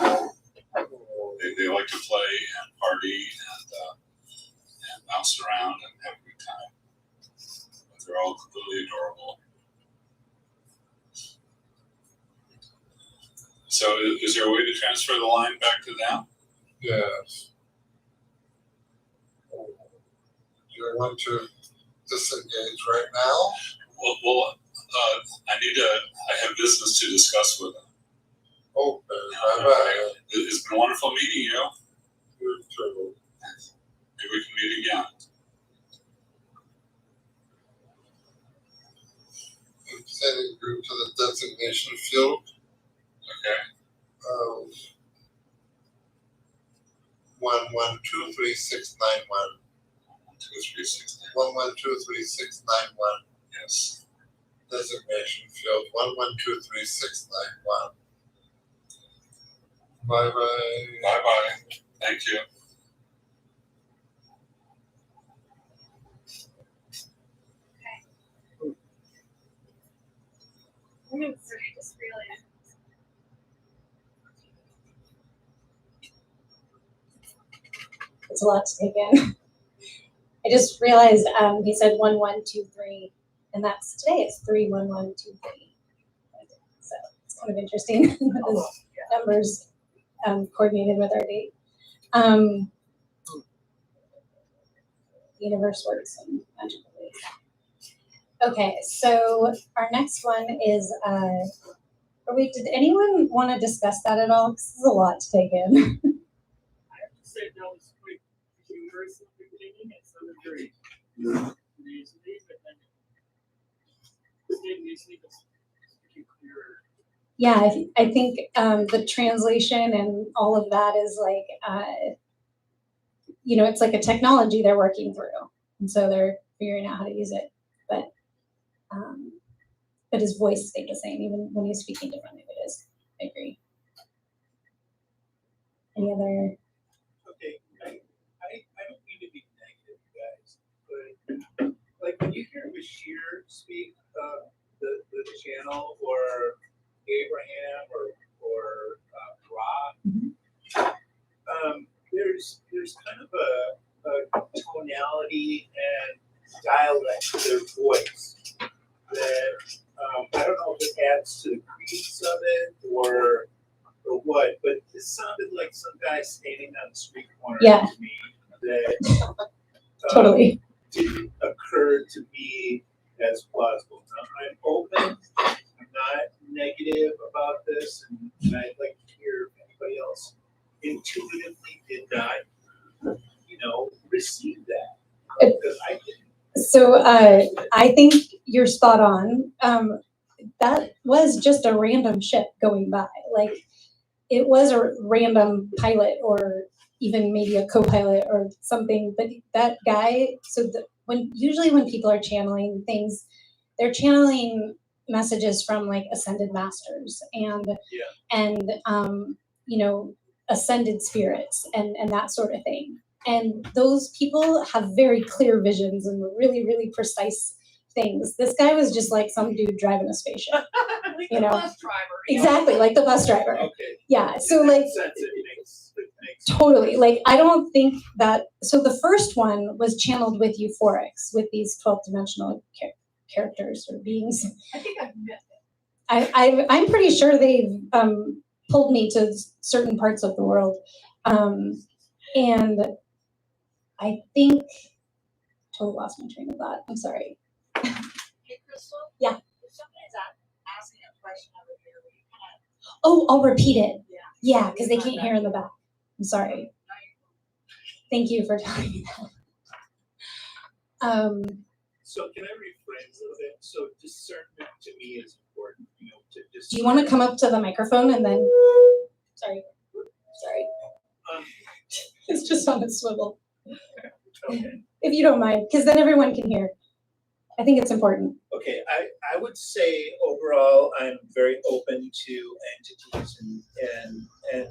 They like to play and party and bounce around and have a good time. But they're all completely adorable. So, is there a way to transfer the line back to them? Yes. Do you want to disengage right now? Well, I have business to discuss with them. Okay, bye-bye. It's been wonderful meeting you. You too. Maybe we can meet again. I'm sending you to the designation field. Okay. 11233691. 11233691. Yes. Designation field 11233691. Bye bye. Bye bye. Thank you. I just realized. It's a lot to take in. I just realized he said 1123, and that's today. It's 31123. So it's kind of interesting. Those numbers coordinated with our date. The universe works in magical ways. Okay, so our next one is. Did anyone want to discuss that at all? This is a lot to take in. I have to say that was quick. Universe at the beginning, it sounded very easily, but then it was pretty clearer. Yeah, I think the translation and all of that is like, it's like a technology they're working through, and so they're figuring out how to use it. But his voice stayed the same, even when he's speaking differently. It is. I agree. Any other? Okay, I don't mean to be negative, guys, but like when you hear Bashir speak the channel or Abraham or Ra, there's kind of a tonality and dialect to their voice that I don't know if it adds to the crease of it or what, but this sounded like some guy standing on the street corner to me that Totally didn't occur to me as plausible. Now, I'm open. I'm not negative about this, and I'd like to hear if anybody else intuitively did not, receive that. Because I didn't. So I think you're spot on. That was just a random ship going by. Like it was a random pilot or even maybe a co-pilot or something. But that guy, usually when people are channeling things, they're channeling messages from like ascended masters and ascended spirits and that sort of thing. And those people have very clear visions and really, really precise things. This guy was just like some dude driving a spaceship. Like the bus driver. Exactly, like the bus driver. Okay. Yeah, so In like that sense, it makes totally. Like I don't think that. So the first one was channeled with euphorics, with these 12-dimensional characters or beings. I think I've met them. I'm pretty sure they've pulled me to certain parts of the world, and I think totally lost my train of thought. I'm sorry. Hey, Krystal? Yeah. If somebody's asking a question over here, will you kind of... Oh, I'll repeat it. Yeah. Yeah, because they can't hear in the back. I'm sorry. Thank you for telling me that. So can I rephrase a little bit? So discernment to me is important, you know, to discern. Do you want to come up to the microphone and then? Sorry. It's just on a swivel. Okay. If you don't mind, because then everyone can hear. I think it's important. Okay, I would say overall I'm very open to entities and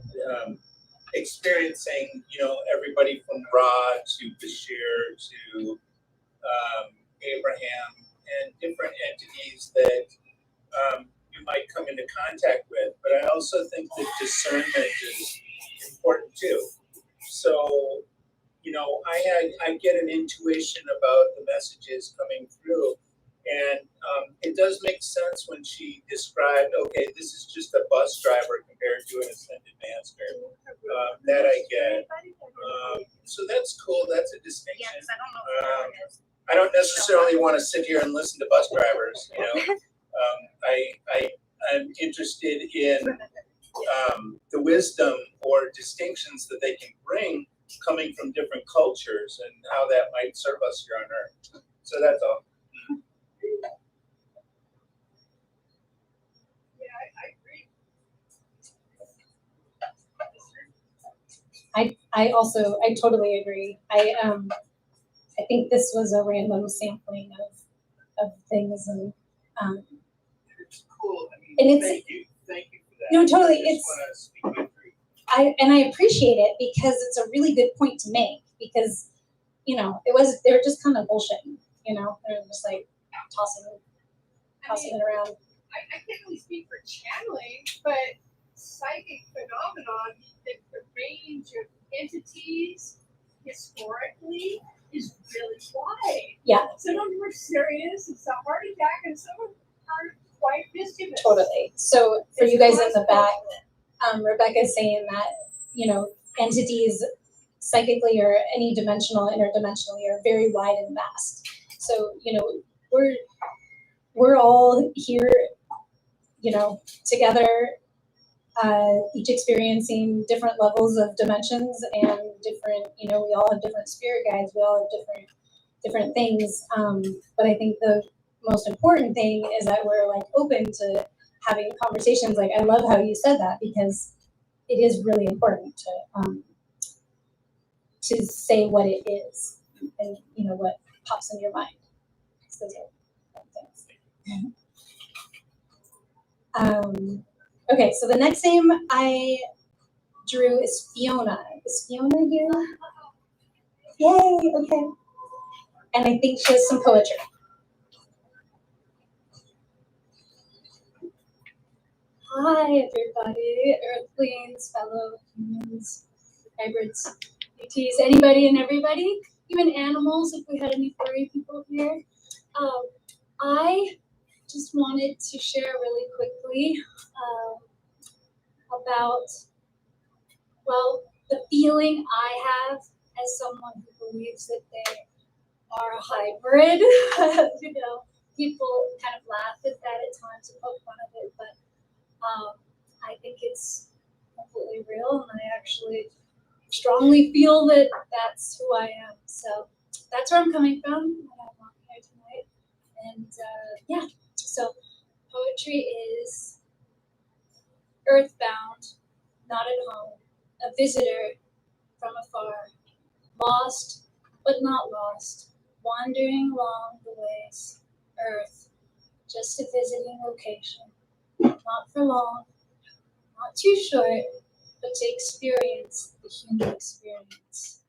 experiencing, you know, everybody from Ra to Bashir to Abraham and different entities that you might come into contact with. But I also think that discernment is important too. So, you know, I get an intuition about the messages coming through. And it does make sense when she described, okay, this is just a bus driver compared to an ascended master. That I get. So that's cool. That's a distinction. Yes, I don't know. I don't necessarily want to sit here and listen to bus drivers. You know, I'm interested in the wisdom or distinctions that they can bring coming from different cultures and how that might serve us here on Earth. So that's all. I totally agree. I think this was a random sampling of things and It's cool. I mean, and it's thank you for that. no, totally. I just wanna speak my truth. I appreciate it because it's a really good point to make because you know they were just kind of bullshitting, you know, they're just like tossing it around. I can't really speak for channeling, but psychic phenomenon, the range of entities historically is really wide. Yeah. Some of them are serious, it's a heart attack, and some of them are quite mischievous. Totally. So for you guys in the back, Rebecca is saying that, you know, entities psychically or any dimensional, interdimensionally are very wide and vast. So, you know, we're all here, you know, together, each experiencing different levels of dimensions and different, you know, we all have different spirit guides, we all have different things. But I think the most important thing is that we're like open to having conversations. Like I love how you said that because it is really important to say what it is and you know what pops in your mind. So those are things. Okay, so the next name I drew is Fiona. Is Fiona here? Yay, okay. And I think she has some poetry. Hi, everybody, Earthlings, fellow humans, hybrids, ETs, anybody and everybody, even animals, if we had any furry people here. I just wanted to share really quickly about, well, the feeling I have as someone who believes that they are a hybrid. You know, people kind of laugh at that at times and poke fun of it, but I think it's completely real, and I actually strongly feel that that's who I am. So that's where I'm coming from when I'm on here tonight. And yeah, so poetry is earthbound, not at home, a visitor from afar, lost but not lost, wandering along the ways, earth, just a visiting location, not for long, not too short, but to experience the human experience.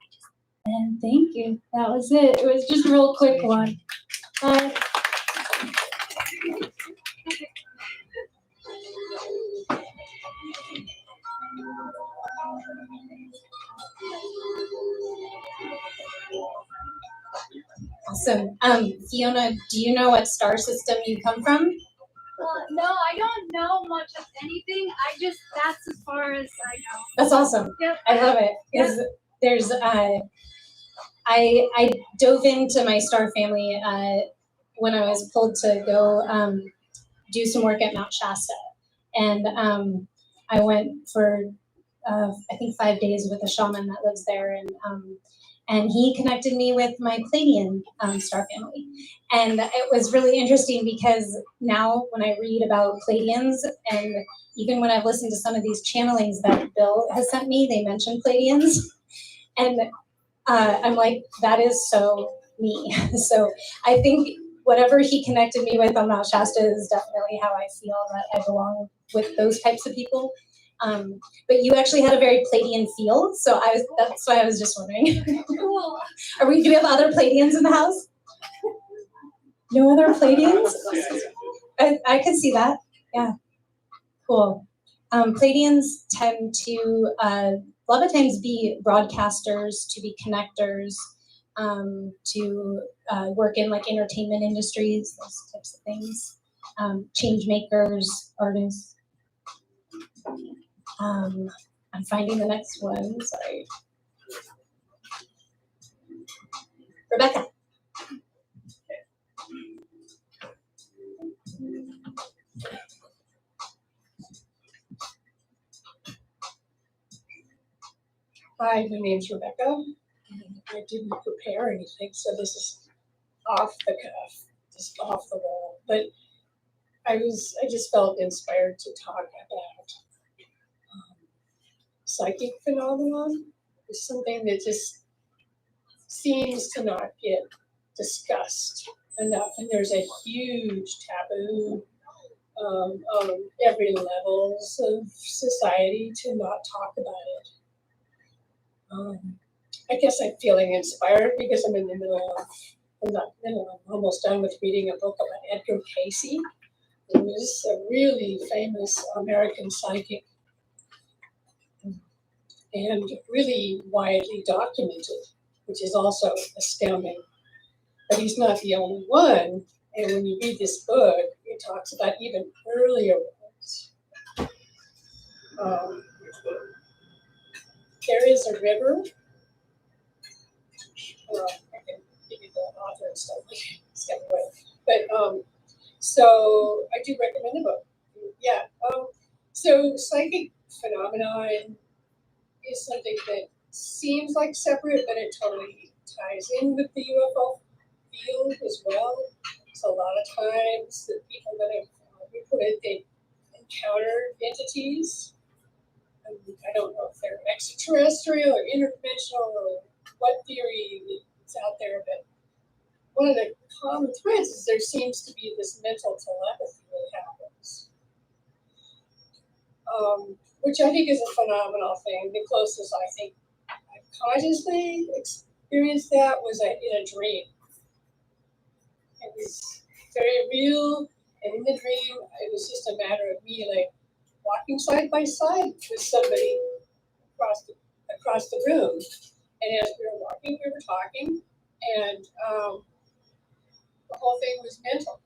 And thank you. That was it. It was just a real quick one. Awesome. Fiona, do you know what star system you come from? No, I don't know much of anything. That's as far as I know. That's awesome. Yep. I love it. Because there's, I dove into my star family when I was pulled to go do some work at Mount Shasta. And I went for, I think 5 days with a shaman that lives there. And and he connected me with my Pleiadian star family. And it was really interesting because now when I read about Pleiadians, and even when I've listened to some of these channelings that Bill has sent me, they mention Pleiadians. And I'm like, that is so me. So I think whatever he connected me with on Mount Shasta is definitely how I feel that I belong with those types of people. But you actually had a very Pleiadian feel, so that's why I was just wondering. Cool. Do we have other Pleiadians in the house? No other Pleiadians? I can see that. Yeah. Cool. Pleiadians tend to a lot of times be broadcasters, to be connectors, to work in like entertainment industries, those types of things. Change makers, artists. I'm finding the next one. Sorry. Rebecca. Hi, my name's Rebecca. I didn't prepare anything, so this is off the cuff, just off the wall. But I just felt inspired to talk about psychic phenomenon. It's something that just seems to not get discussed enough, and there's a huge taboo on every levels of society to not talk about it. I guess I'm feeling inspired because I'm in the middle of, I'm almost done with reading a book about Edgar Cayce, who was a really famous American psychic and really widely documented, which is also astounding. But he's not the only one. And when you read this book, it talks about even earlier ones. There is a river. I can give you the author and stuff. Step away. But so I do recommend the book. Yeah. So psychic phenomenon is something that seems like separate, but it totally ties in with the UFO field as well. So a lot of times the people that have reported they encounter entities. I don't know if they're extraterrestrial or interdimensional or what theory is out there, but one of the common threads is there seems to be this mental telepathy that happens, which I think is a phenomenal thing. The closest I think I consciously experienced that was in a dream. It was very real, and in the dream, it was just a matter of me like walking side by side with somebody across the room. And as we were walking, we were talking, and the whole thing was mental.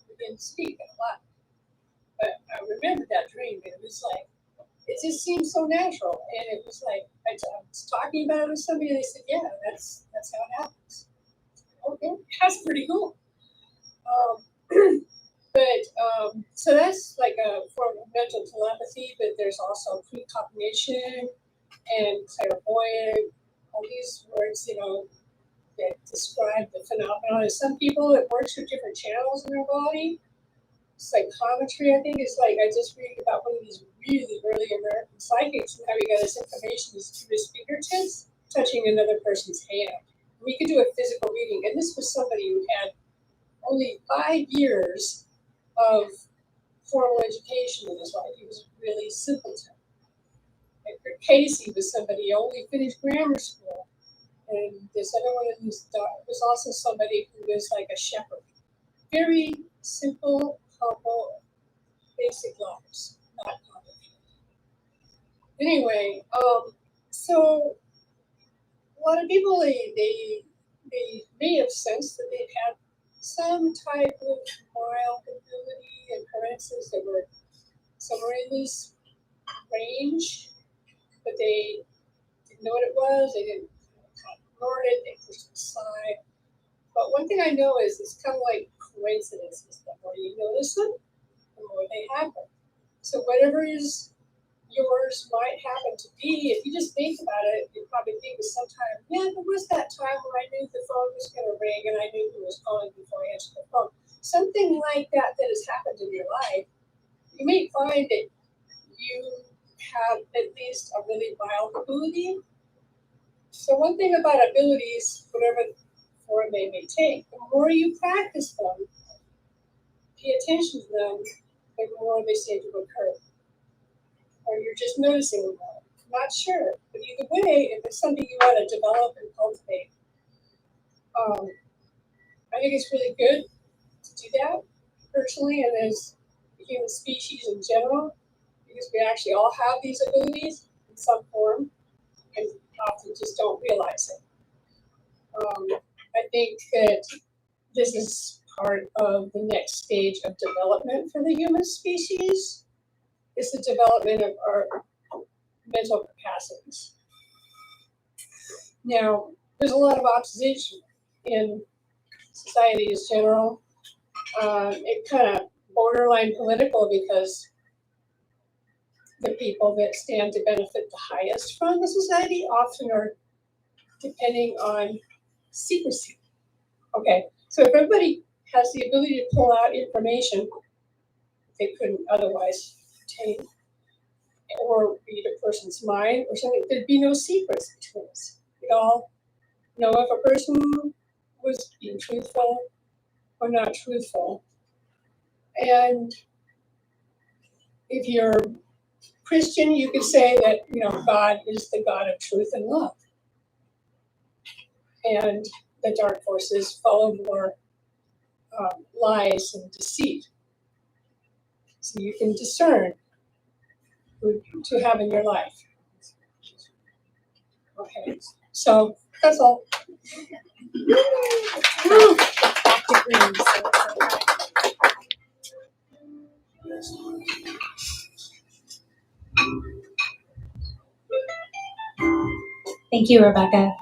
We didn't speak a lot, but I remembered that dream. And it was like, it just seemed so natural, and it was like I was talking about it with somebody, and they said, "Yeah, that's how it happens." Okay, that's pretty cool. So that's like a form of mental telepathy, but there's also precognition and clairvoyant, all these words, that describe the phenomenon. Some people, it works with different channels in their body. Psychometry, I think, is like, I just read about one of these really early American psychics and how he got his information through his fingertips touching another person's hand. We could do a physical reading, and this was somebody who had only 5 years of formal education in his life. He was really simpleton. Edgar Cayce was somebody who only finished grammar school. And this other one was also somebody who was like a shepherd. Very simple, humble, basic lives, not complicated. Anyway, so a lot of people, they may have sensed that they've had some type of mild ability and occurrences that were somewhere in this range, but they didn't know what it was, they didn't ignore it, they pushed it aside. But one thing I know is it's kind of like coincidences. The more you notice them, the more they happen. So whatever is yours might happen to be, if you just think about it, you'd probably think of sometime, yeah, there was that time when I knew the phone was going to ring and I knew who was calling before I answered the phone. Something like that that has happened in your life, you may find that you have at least a really mild ability. So one thing about abilities, whatever form they may take, the more you practice them, pay attention to them, the more they seem to occur. Or you're just noticing them more. Not sure, but either way, if it's something you want to develop and cultivate, I think it's really good to do that personally, and as the human species in general, because we actually all have these abilities in some form, and often just don't realize it. I think that this is part of the next stage of development for the human species, is the development of our mental capacities. Now, there's a lot of opposition in society as general. It kind of borderline political because the people that stand to benefit the highest from the society often are depending on secrecy. Okay, so if everybody has the ability to pull out information they couldn't otherwise obtain or read a person's mind or something, there'd be no secrets between us. We'd all know if a person was being truthful or not truthful. And if you're Christian, you could say that, God is the God of truth and love. And the dark forces follow more lies and deceit. So you can discern who to have in your life. Okay, so that's all. Back to green, so it's okay. Thank you, Rebecca.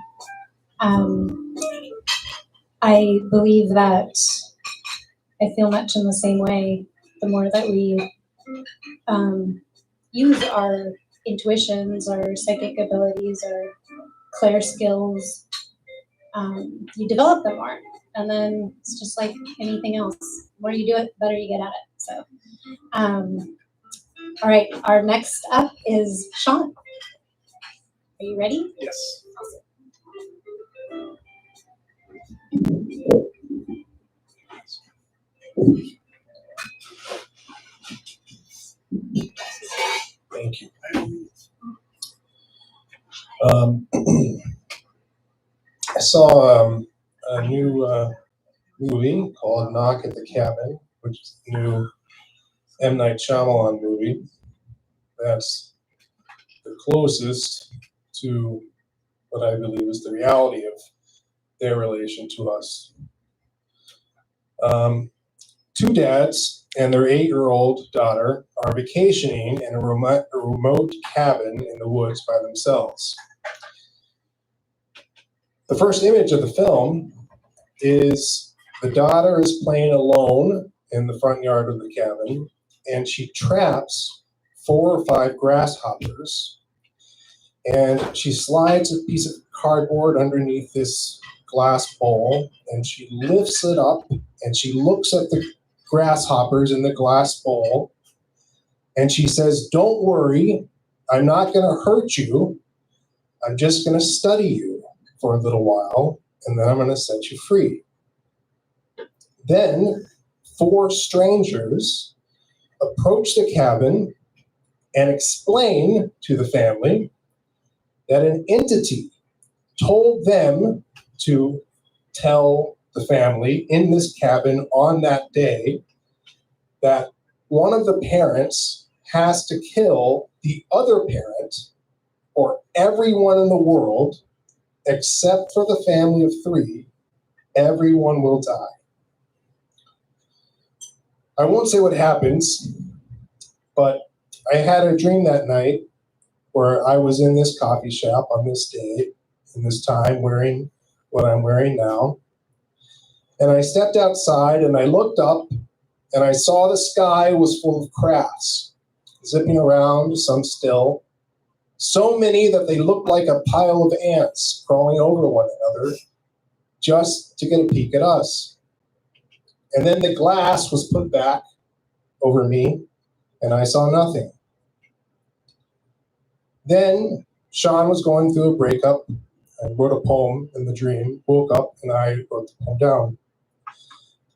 I believe that I feel much in the same way. The more that we use our intuitions, our psychic abilities, our clair skills, you develop them more. And then it's just like anything else. The more you do it, the better you get at it. So, all right, our next up is Sean. Are you ready? Yes. Thank you. I saw a new movie called Knock at the Cabin, which is the new M. Night Shyamalan movie. That's the closest to what I believe is the reality of their relation to us. Two dads and their 8-year-old daughter are vacationing in a remote cabin in the woods by themselves. The first image of the film is the daughter is playing alone in the front yard of the cabin, and she traps 4 or 5 grasshoppers, and she slides a piece of cardboard underneath this glass bowl, and she lifts it up, and she looks at the grasshoppers in the glass bowl, and she says, "Don't worry, I'm not going to hurt you. I'm just going to study you for a little while, and then I'm going to set you free." Then 4 strangers approach the cabin and explain to the family that an entity told them to tell the family in this cabin on that day that one of the parents has to kill the other parent, or everyone in the world, except for the family of 3, everyone will die. I won't say what happens, but I had a dream that night where I was in this coffee shop on this day, in this time, wearing what I'm wearing now. And I stepped outside and I looked up and I saw the sky was full of crafts. zipping around, some still. So many that they looked like a pile of ants crawling over one another just to get a peek at us. And then the glass was put back over me, and I saw nothing. Then Sean was going through a breakup. I wrote a poem in the dream, woke up, and I wrote the poem down.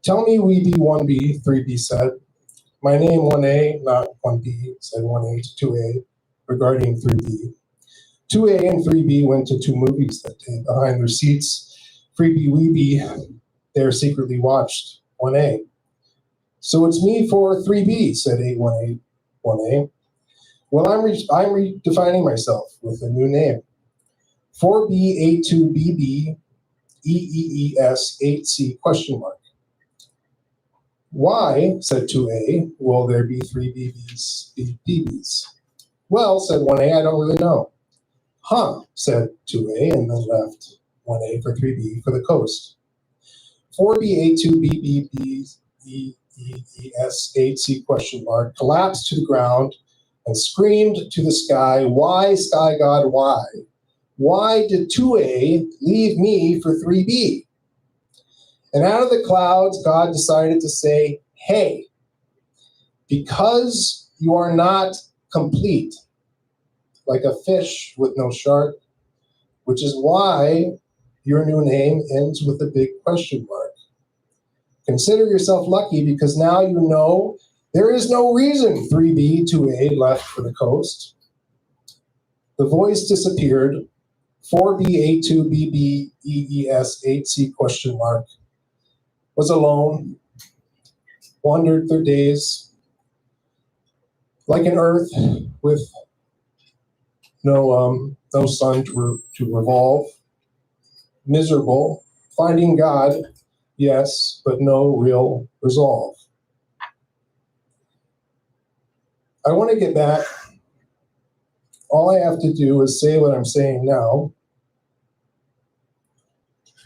Tell me we be 1B, 3B said. My name 1A, not 1B, said 1A to 2A regarding 3B. 2A and 3B went to 2 movies that day. Behind their seats, Freebie Weeby there secretly watched 1A. So it's me for 3B, said 818 1A. Well, I'm redefining myself with a new name. 4B82BB EEES 8C question mark. Why, said 2A, will there be 3 BBs? Well, said 1A, I don't really know. Huh, said 2A, and then left 1A for 3B for the coast. 4B82BBEEES 8C question mark collapsed to the ground and screamed to the sky, why, sky god, why? Why did 2A leave me for 3B? And out of the clouds, God decided to say, hey, because you are not complete, like a fish with no shark, which is why your new name ends with a big question mark. Consider yourself lucky because now you know there is no reason 3B, 2A left for the coast. The voice disappeared. 4B82BBEES 8C question mark was alone, wandered through days like an earth with no sun to revolve, miserable, finding God, yes, but no real resolve. I want to get back. All I have to do is say what I'm saying now.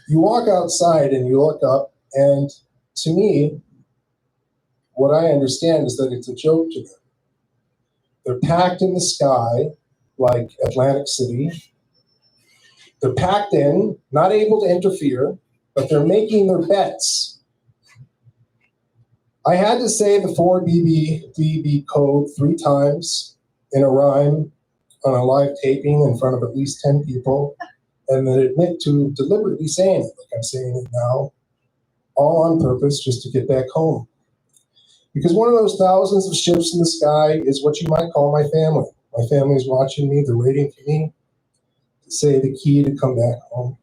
You walk outside and you look up, and to me, what I understand is that it's a joke to them. They're packed in the sky like Atlantic City. They're packed in, not able to interfere, but they're making their bets. I had to say the 4BB code 3 times in a rhyme on a live taping in front of at least 10 people, and then admit to deliberately saying it like I'm saying it now, all on purpose just to get back home. Because one of those thousands of ships in the sky is what you might call my family. My family's watching me, they're waiting for me to say the key to come back home.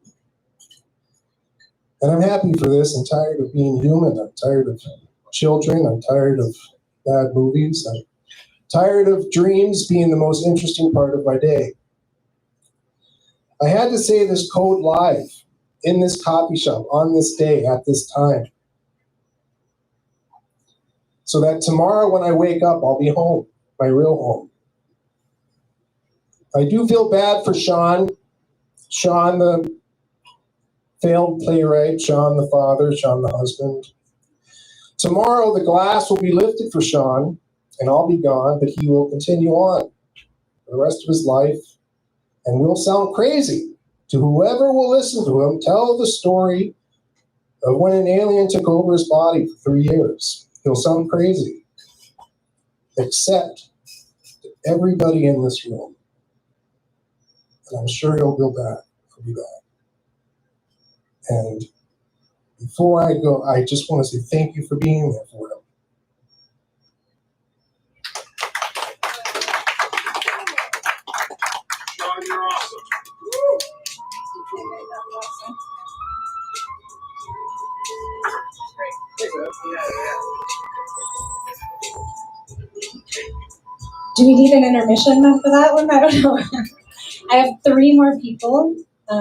And I'm happy for this. I'm tired of being human. I'm tired of children. I'm tired of bad movies. I'm tired of dreams being the most interesting part of my day. I had to say this code live in this coffee shop on this day at this time, so that tomorrow when I wake up, I'll be home, my real home. I do feel bad for Sean the failed playwright, Sean the father, Sean the husband. Tomorrow the glass will be lifted for Sean, and I'll be gone, but he will continue on for the rest of his life, and will sound crazy to whoever will listen to him tell the story of when an alien took over his body for 3 years. He'll sound crazy, except to everybody in this room. And I'm sure he'll be back. And before I go, I just want to say thank you for being there for him. Sean, you're awesome. Do we need an intermission for that one? I don't know. I have 3 more people. I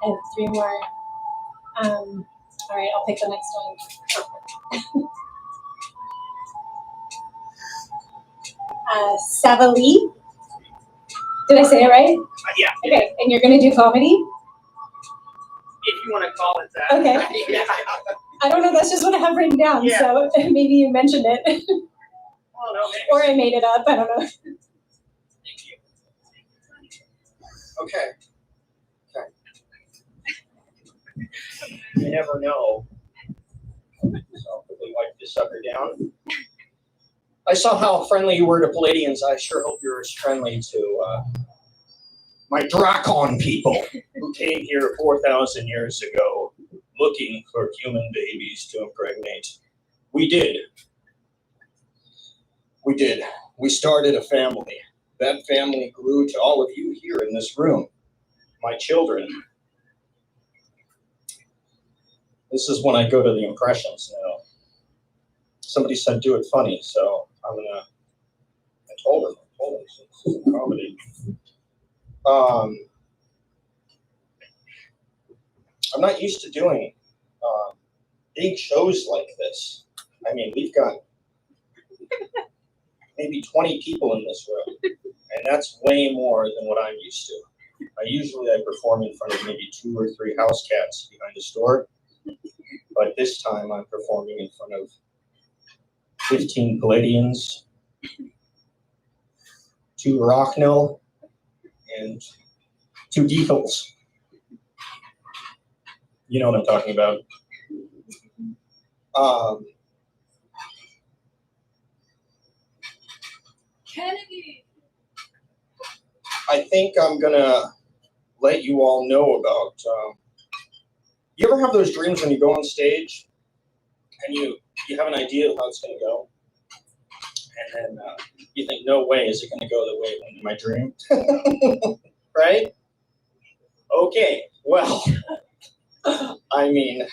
have 3 more. All right, I'll pick the next one. Savali. Did I say it right? Yeah. Okay, and you're gonna do comedy? If you want to call it that. Okay. Yeah. I don't know, that's just what I have written down, Yeah. so maybe you mentioned it. Or I made it up, I don't know. Thank you. Okay. You never know. So I'll quickly wipe this sucker down. I saw how friendly you were to Palladians. I sure hope you're as friendly to my Drakon people who came here 4,000 years ago looking for human babies to impregnate. We did. We started a family. That family grew to all of you here in this room, my children. This is when I go to the impressions now. Somebody said do it funny, so I told them this is a comedy. I'm not used to doing big shows like this. I mean, we've got maybe 20 people in this room, and that's way more than what I'm used to. I perform in front of maybe 2 or 3 house cats behind a store, but this time I'm performing in front of 15 Palladians, 2 Rochnil, and 2 Deeples. You know what I'm talking about. Kennedy. I think I'm gonna let you all know about. You ever have those dreams when you go on stage and you have an idea of how it's gonna go, and then you think, no way is it gonna go the way it went in my dream, right? Okay, well, I mean,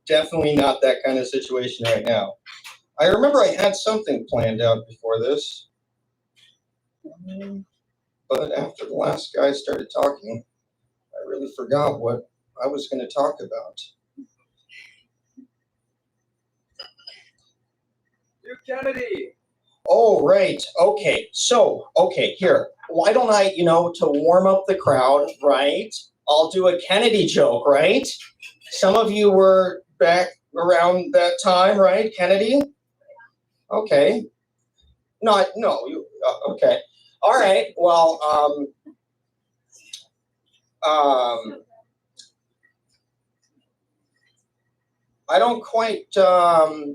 definitely not that kind of situation right now. I remember I had something planned out before this, but after the last guy started talking, I really forgot what I was going to talk about. Duke Kennedy. Oh, right. Okay. So, here. Why don't I, to warm up the crowd, right? I'll do a Kennedy joke, right? Some of you were back around that time, right? Kennedy? Okay. No, okay. All right. Well, I don't quite, I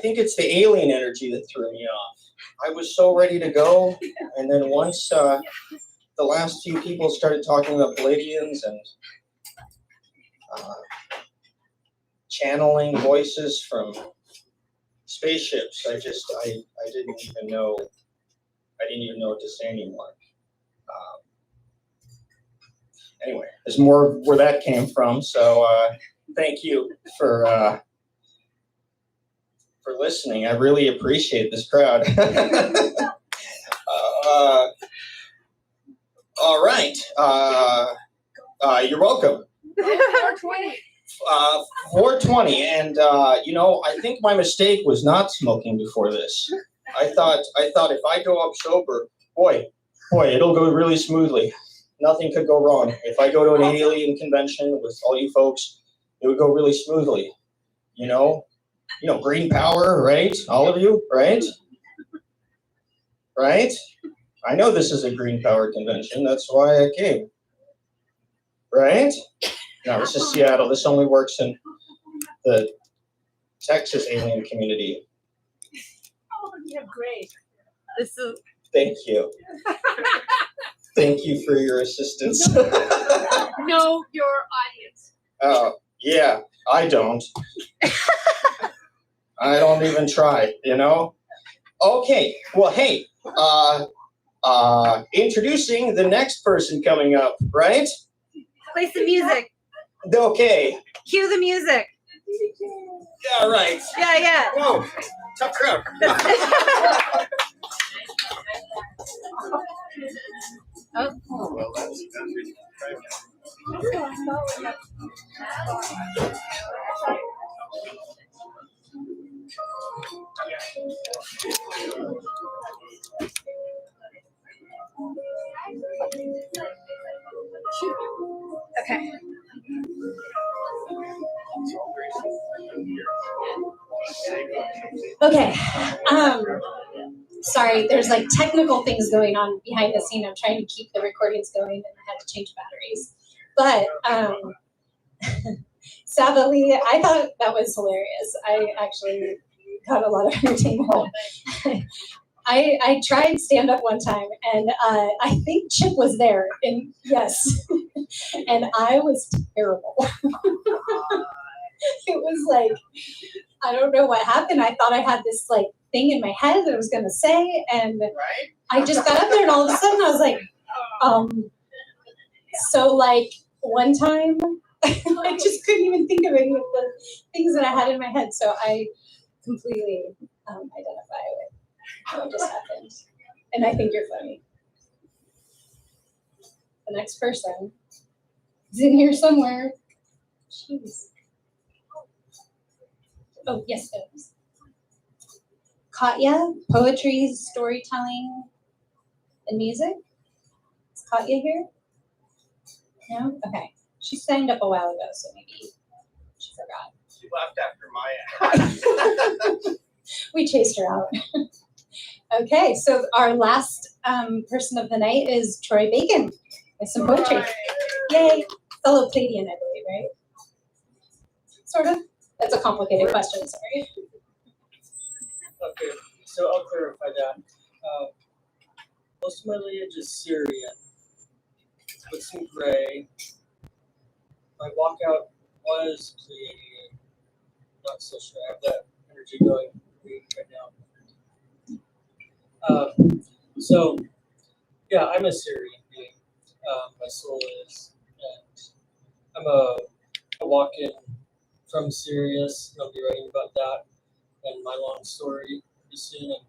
think it's the alien energy that threw me off. I was so ready to go, and then once the last few people started talking about Palladians and channeling voices from spaceships, I didn't even know what to say anymore. Anyway, there's more where that came from, so thank you for listening. I really appreciate this crowd. All right. You're welcome. 420. 420, and I think my mistake was not smoking before this. I thought if I go up sober, boy, it'll go really smoothly. Nothing could go wrong. If I go to an alien convention with all you folks, it would go really smoothly. Green power, right? All of you, right? Right? I know this is a green power convention. That's why I came. Right? No, this is Seattle. This only works in the Texas alien community. Oh, you're great. Thank you. Thank you for your assistance. Know your audience. Oh, yeah, I don't. I don't even try, Okay, well, hey, introducing the next person coming up, right? Play some music. Okay. Cue the music. Yeah, right. Yeah. Whoa, tough crowd. Well, that's Okay. Okay. Sorry, there's like technical things going on behind the scene. I'm trying to keep the recordings going and I had to change batteries. But Savali, I thought that was hilarious. I actually got a lot of entertainment. I tried stand up one time and I think Chip was there and yes, and I was terrible. It was like, I don't know what happened. I thought I had this like thing in my head that I was gonna say, and I just got up there, and all of a sudden I was like, so like one time I just couldn't even think of any of the things that I had in my head. So I completely identify with what just happened, and I think you're funny. The next person is in here somewhere. Jeez. Oh yes, it is. Katya, poetry, storytelling, and music. Is Katya here? No? Okay. She signed up a while ago, so maybe she forgot. She left after Maya. We chased her out. Okay, so our last person of the night is Troy Bacon with some poetry. Yay! Fellow Palladian, I believe, right? Sort of. That's a complicated question, sorry. Okay, so I'll clarify that. Most of my lineage is Syrian, with some gray. My walkout was Pleiadian. Not so sure I have that energy going right now. So, yeah, I'm a Syrian being. My soul is, and I'm a walk-in from Sirius, and I'll be writing about that and my long story pretty soon, and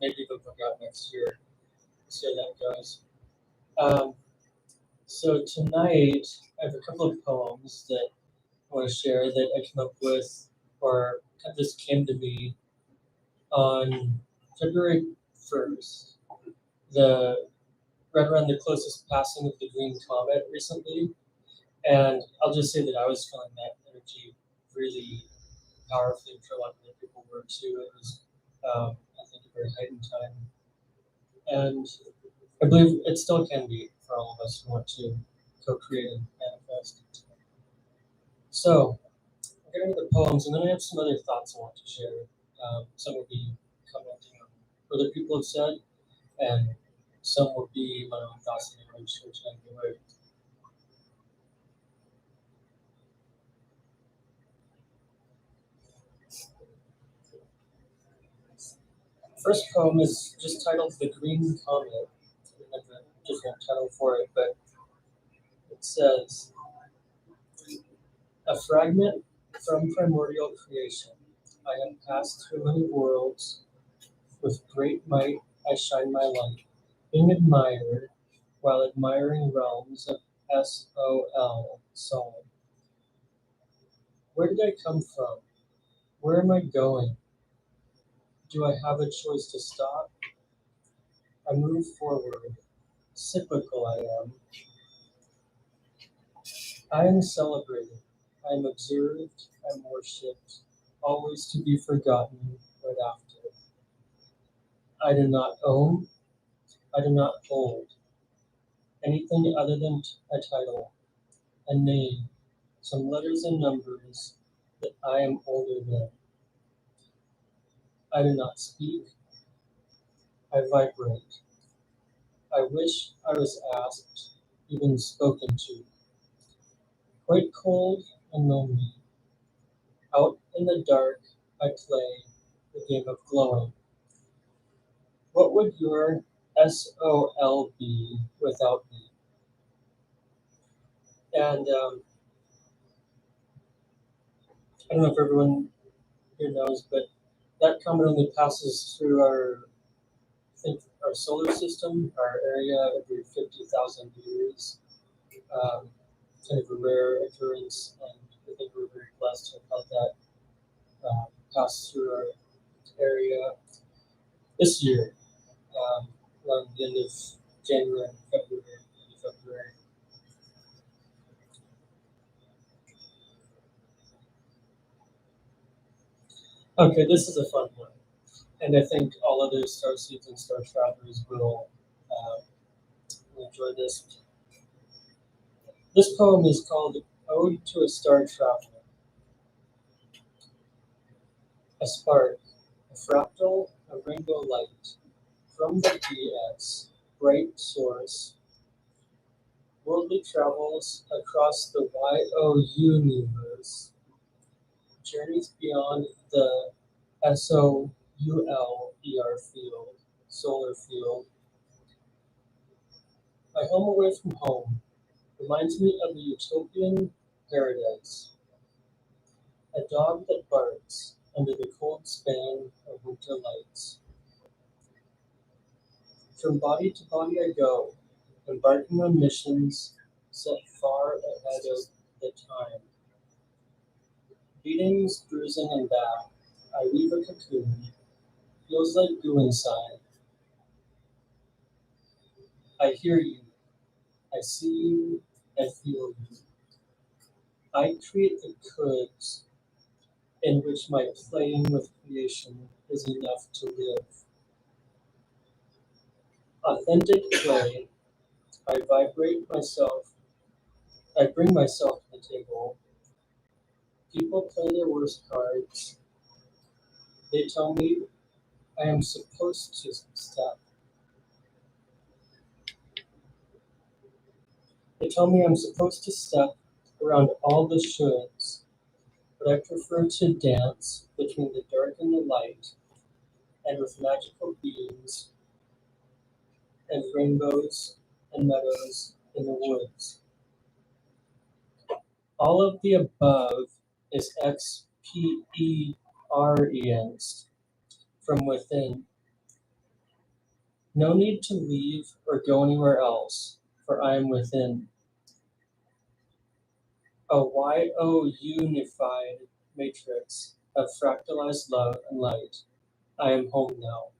maybe even book out next year. See how that goes. So tonight, I have a couple of poems that I want to share that I came up with, or just came to me on February 1st, right around the closest passing of the green comet recently. And I'll just say that I was feeling that energy really powerfully. For a lot of other people were too. It was, I think, a very heightened time. And I believe it still can be for all of us who want to co-create and manifest. So, I'll get into the poems, and then I have some other thoughts I want to share. Some will be commenting on what other people have said, and some will be my own thoughts and image, which I enjoy. First poem is just titled The Green Comet. I have a different title for it, but it says, a fragment from primordial creation. I have passed through many worlds. With great might I shine my light, being admired while admiring realms of SOL, soul. Where did I come from? Where am I going? Do I have a choice to stop? I move forward. Cyclical I am. I am celebrated. I am observed. I am worshipped. Always to be forgotten right after. I do not own. I do not hold anything other than a title, a name, some letters and numbers that I am older than. I do not speak. I vibrate. I wish I was asked, even spoken to. Quite cold and lonely. Out in the dark, I play the game of glowing. What would your SOL be without me? And I don't know if everyone here knows, but that comet only passes through our solar system, our area, every 50,000 years. Kind of a rare occurrence, and I think we're very blessed to have had that pass through our area this year, around the end of January and February. Okay, this is a fun one. And I think all other starseeds and star travelers will enjoy this. This poem is called Ode to a Star Traveler. A spark, a fractal, a rainbow light, from the DS, bright source, worldly travels across the YO universe, journeys beyond the SOULER field, solar field. My home away from home reminds me of a utopian paradise. A dog that barks under the cold span of winter lights. From body to body I go, embarking on missions set far ahead of the time. Beatings, bruising, and back, I weave a cocoon, feels like goo inside. I hear you, I see you, I feel you. I create the coulds in which my playing with creation is enough to live. Authentic play, I vibrate myself, I bring myself to the table. People play their worst cards. They tell me I am supposed to step. They tell me I'm supposed to step around all the shoulds, but I prefer to dance between the dark and the light, and with magical beams and rainbows and meadows in the woods. All of the above is experienced from within. No need to leave or go anywhere else, for I am within. A YO unified matrix of fractalized love and light. I am home now.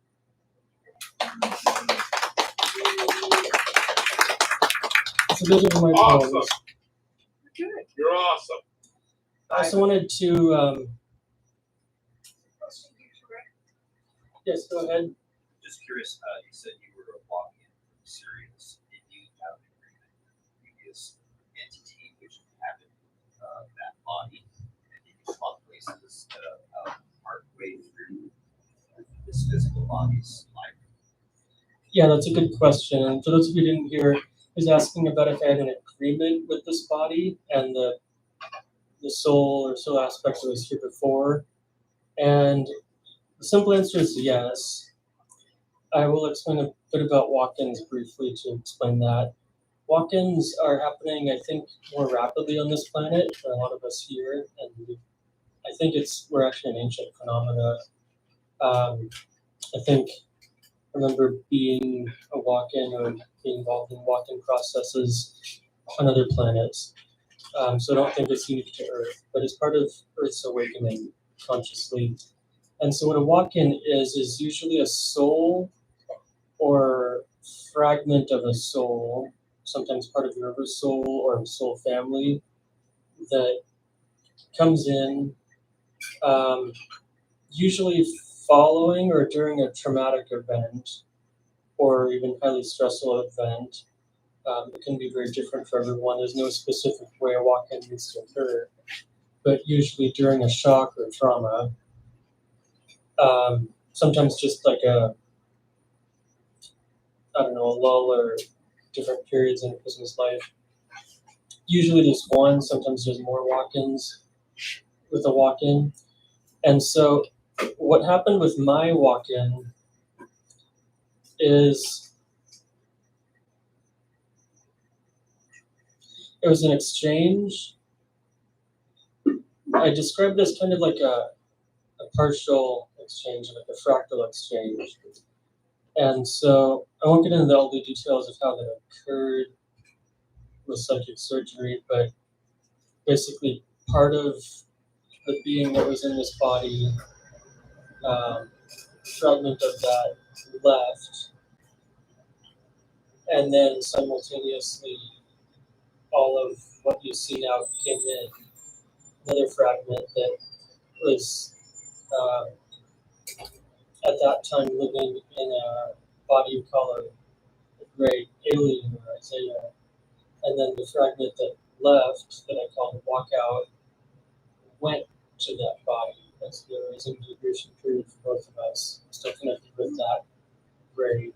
So those are my Awesome. poems. Good. You're awesome. I also wanted to, yes, go ahead. Just curious, you said you were walking in series. Did you have an agreement with the previous entity which inhabited that body? And did you swap places partway through this physical body's life? Yeah, that's a good question. And for those of you who didn't hear, he's asking about if I had an agreement with this body and the soul or soul aspect that was here before. And the simple answer is yes. I will explain a bit about walk-ins briefly to explain that. Walk-ins are happening, I think, more rapidly on this planet for a lot of us here, and I think we're actually an ancient phenomena. I think I remember being a walk-in or being involved in walk-in processes on other planets. So I don't think it's unique to Earth, but it's part of Earth's awakening consciously. And so what a walk-in is usually a soul or fragment of a soul, sometimes part of your soul or soul family, that comes in, usually following or during a traumatic event or even highly stressful event. It can be very different for everyone. There's no specific way a walk-in needs to occur, but usually during a shock or trauma, sometimes just like a lull or different periods in a person's life. Usually there's one, sometimes there's more walk-ins with a walk-in. And so what happened with my walk-in is it was an exchange. I described this kind of like a partial exchange, like a fractal exchange. And so I won't get into all the details of how that occurred with psychic surgery, but basically part of the being that was in this body, fragment of that left, and then simultaneously all of what you see now came in, another fragment that was at that time living in a body of color, a gray alien or Isaiah, and then the fragment that left, that I called walkout, went to that body. As there is an integration period for both of us, still connected with that gray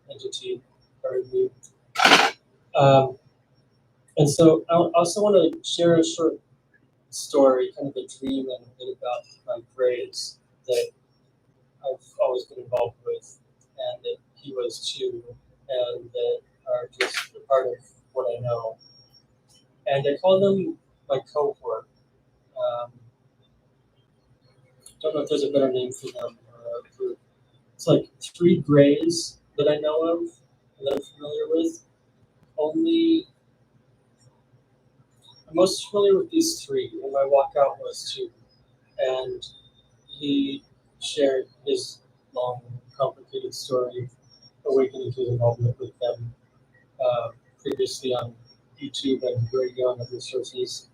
entity, part of me. And so I also want to share a short story, kind of a dream and a bit about my grays that I've always been involved with, and that he was too, and that are just a part of what I know. And I call them my cohort. Don't know if there's a better name for them or a group. It's like 3 grays that I know of, that I'm familiar with. I'm most familiar with these 3, and my walkout was 2. And he shared his long, complicated story of awakening his involvement with them previously on YouTube and radio and other sources.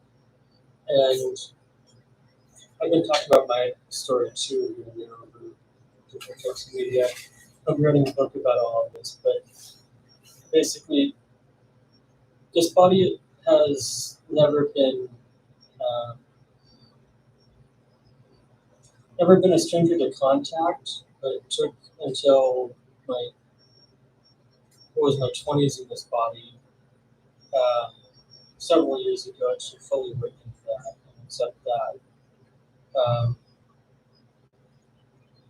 And I've been talking about my story too here and there over different types of media. I'll be writing a book about all of this, but basically, this body has never been a stranger to contact, but it took until my 20s in this body, several years ago, to fully witness that and accept that.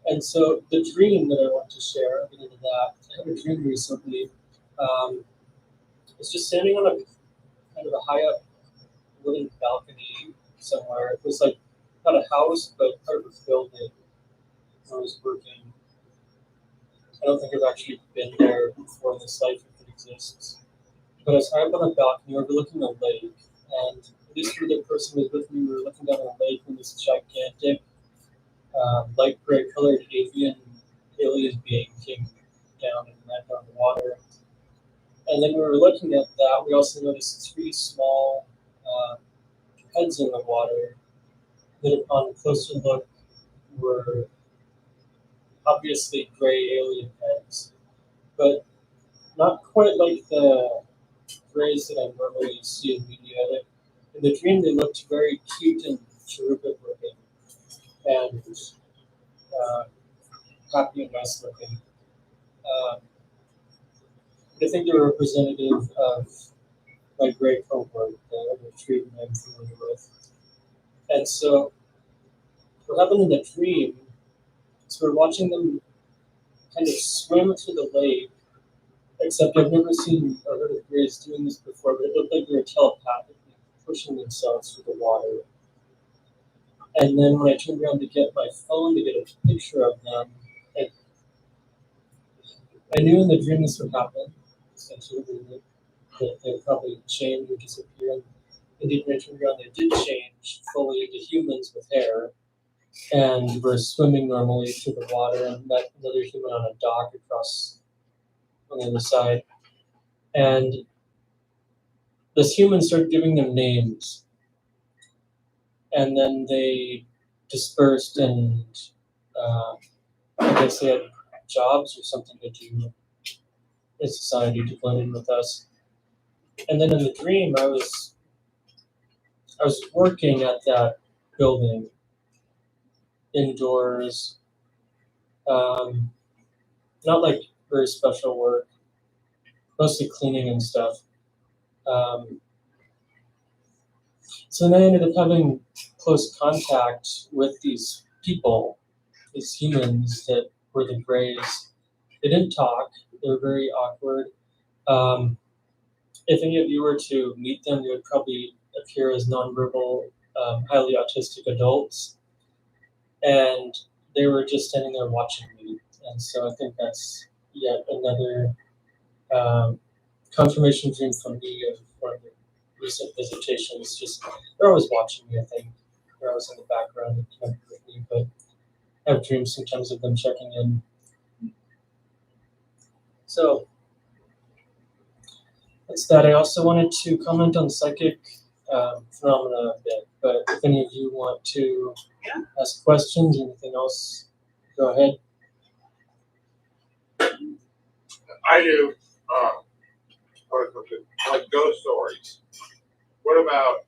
And so the dream that I want to share, I'll get into that. I had a dream recently. It's just standing on a kind of a high up wooden balcony somewhere. It was like not a house, but part of a building where I was working. I don't think I've actually been there before in this life if it exists. But I was high up on a balcony overlooking a lake, and this other person was with me. We were looking down on a lake, and this gigantic, light gray colored alien being came down and landed on the water. And then we were looking at that. We also noticed 3 small heads in the water that, upon a closer look, were obviously gray alien heads, but not quite like the grays that I normally see in media. In the dream, they looked very cute and cherubic looking, and happy and nice looking. I think they were representative of my gray cohort, the other 3 that I'm familiar with. And so, what happened in the dream is we're watching them kind of swim through the lake, except I've never seen or heard of grays doing this before, but it looked like they were telepathically pushing themselves through the water. And then when I turned around to get my phone to get a picture of them, I knew in the dream this would happen, essentially, that they would probably change or disappear. And indeed, when I turned around, they did change fully into humans with hair, and were swimming normally through the water, and met another human on a dock across on the other side. And this human started giving them names, and then they dispersed, and I guess they had jobs or something to do in society to blend in with us. And then in the dream, I was working at that building indoors, not like very special work, mostly cleaning and stuff. So then I ended up having close contact with these people, these humans that were the grays. They didn't talk. They were very awkward. If any of you were to meet them, they would probably appear as nonverbal, highly autistic adults. And they were just standing there watching me. And so I think that's yet another confirmation dream from me of one of the recent visitations. Just they're always watching me, I think. They're always in the background and connected with me, but I have dreams sometimes of them checking in. So that's that. I also wanted to comment on psychic phenomena a bit, but but if any of you want to ask questions, anything else, go ahead. I do. Like ghost stories. What about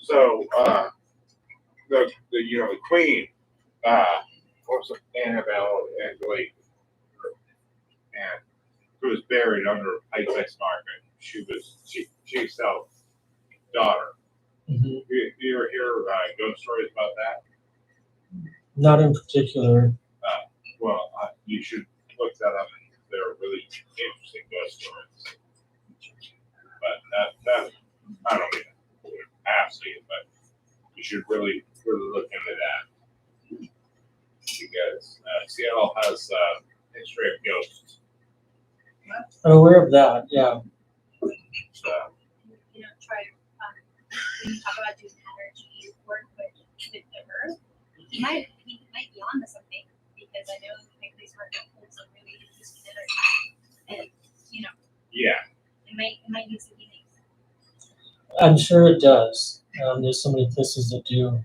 the the queen, what was it, Annabelle and Blake, and who was buried under Heights X Market. She herself daughter. Mm-hmm. You ever hear ghost stories about that? Not in particular. Well, you should look that up. They're really interesting ghost stories. But that I don't mean absolutely, but you should really look into that because Seattle has history of ghosts. I'm aware of that. Yeah. So, Try when you talk about doing energy work with the Earth, he might be onto something because I know my place work with some really interesting energy, and yeah. it might do some healing. I'm sure it does. There's so many places that do.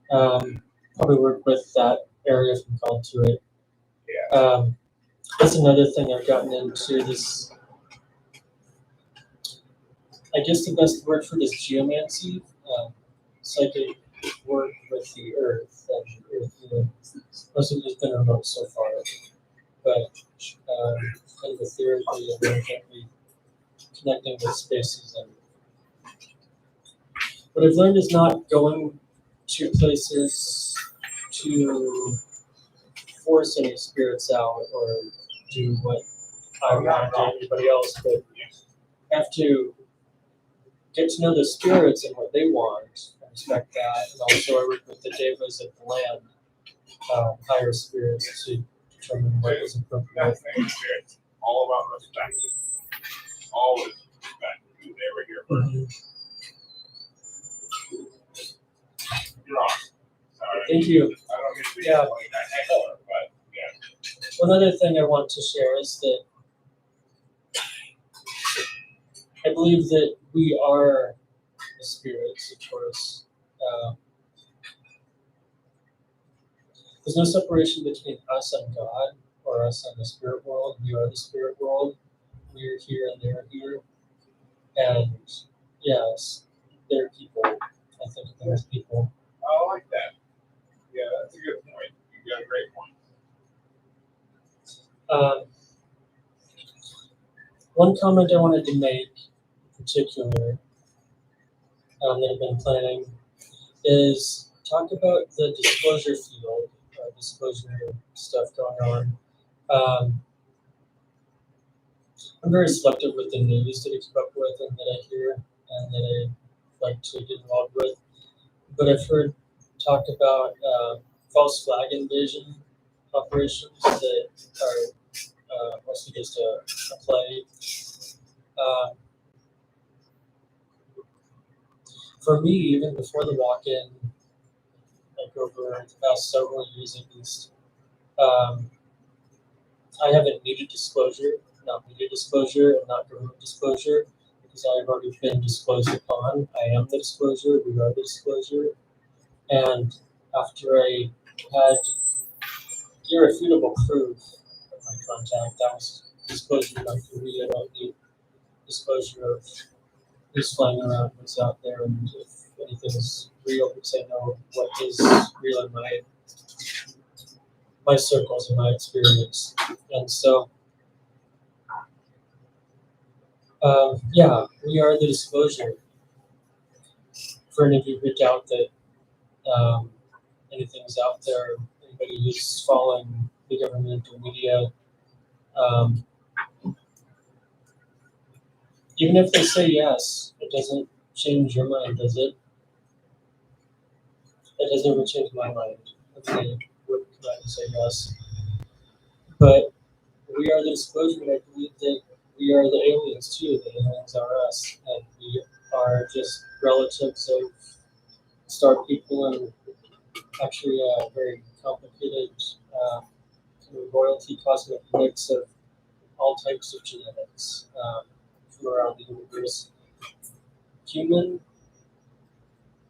Probably work with that area if I'm called to it. Yeah. That's another thing I've gotten into this. I guess the best word for this geomancy, psychic work with the earth and the earth. Most of it has been remote so far, but kind of etherically and energetically connecting with spaces. And what I've learned is not going to places to force any spirits out or do what I want to anybody else, but have to get to know the spirits and what they want. I respect that. And also I work with the devas of the land, higher spirits to determine what is appropriate. It's all about respect. Always respect. You never hear from Mm-hmm. You're on. Sorry. Thank you. I don't mean to be Yeah. like that heckler, but yeah. One other thing I want to share is that I believe that we are the spirits, of course. There's no separation between us and God or us and the spirit world. We are the spirit world. We're here and they're here. And yes, they're people. I think of them as people. I like that. Yeah, that's a good point. You got a great point. One comment I wanted to make in particular that I've been planning is talk about the disclosure field, disclosure stuff going on. I'm very selective with the news that I keep up with and that I hear and that I like to get involved with. But I've heard talk about false flag invasion operations that are mostly just a play. For me, even before the walk-in, like over the past several years at least, I haven't needed disclosure, not media disclosure, and not government disclosure, because I've already been disclosed upon. I am the disclosure, we are the disclosure. And after I had irrefutable proof of my contact, that was disclosure enough for me. I don't need disclosure of who's flying around, what's out there, and if anything is real, because I know what is real in my circles and my experience. And so, yeah, we are the disclosure. For any of you who doubt that anything's out there, anybody who's following the government or media, even if they say yes, it doesn't change your mind, does it? It has never changed my mind if they would come out and say yes. But we are the disclosure, and I believe that we are the aliens too. The aliens are us, and we are just relatives of star people and actually a very complicated kind of royalty cosmic mix of all types of genetics from around the universe. Human,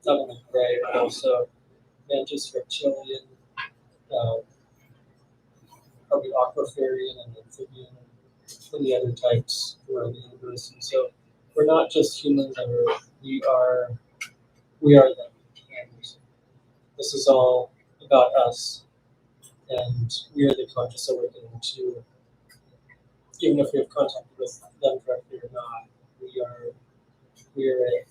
not only gray, but also mantis, reptilian, probably aquafarian and amphibian, and many other types around the universe. And so we're not just humans on Earth, we are them. And this is all about us. And we are the conscious awakening too. Even if we have contact with them directly or not, we are it.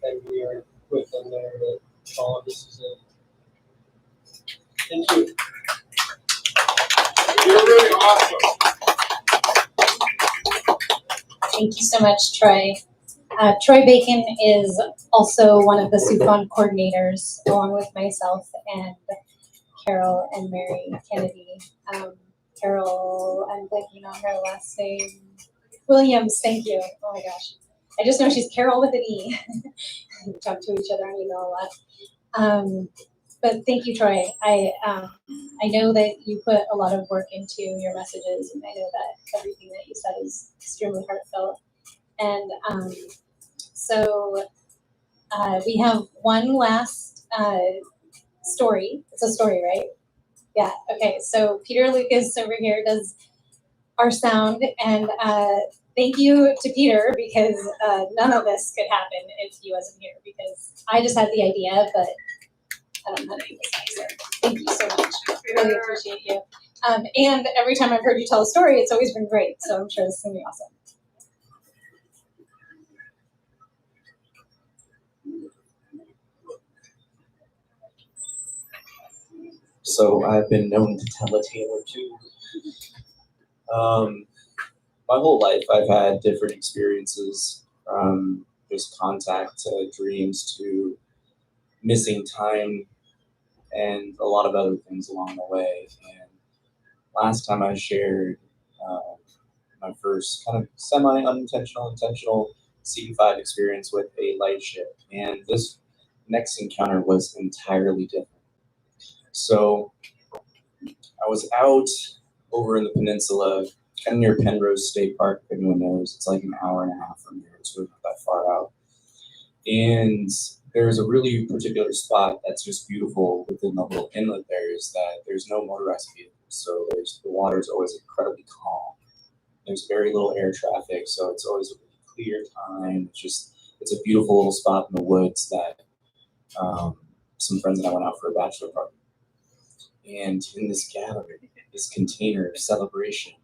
And we are with them there. That all of this is it. Thank you. You're really awesome. Thank you so much, Troy. Troy Bacon is also one of the SUFON coordinators, along with myself and Carol and Mary Kennedy. Carol, I'm blanking on her last name. Williams, thank you. Oh my gosh. I just know she's Carol with an E. We talk to each other on email a lot. But thank you, Troy. I know that you put a lot of work into your messages, and I know that everything that you said is extremely heartfelt. And so we have one last story. It's a story, right? Yeah. Okay. So Peter Lucas over here does our sound, and thank you to Peter, because none of this could happen if he wasn't here, because I just had the idea, but I don't know how to do this. So thank you so much. I really appreciate you. And every time I've heard you tell a story, it's always been great. So I'm sure this is going to be awesome. So I've been known to tell a tale or two. My whole life I've had different experiences, from just contact to dreams to missing time and a lot of other things along the way. And last time I shared my first kind of semi-unintentional, intentional C5 experience with a light ship. And this next encounter was entirely different. So I was out over in the peninsula, kind of near Penrose State Park, if anyone knows. It's like an hour and a half from here, so we're not that far out. And there's a really particular spot that's just beautiful within the little inlet there, is that there's no motorized vehicles, so the water's always incredibly calm. There's very little air traffic, so it's always a really clear time. It's a beautiful little spot in the woods that some friends and I went out for a bachelor party. And in this gathering, this container celebration,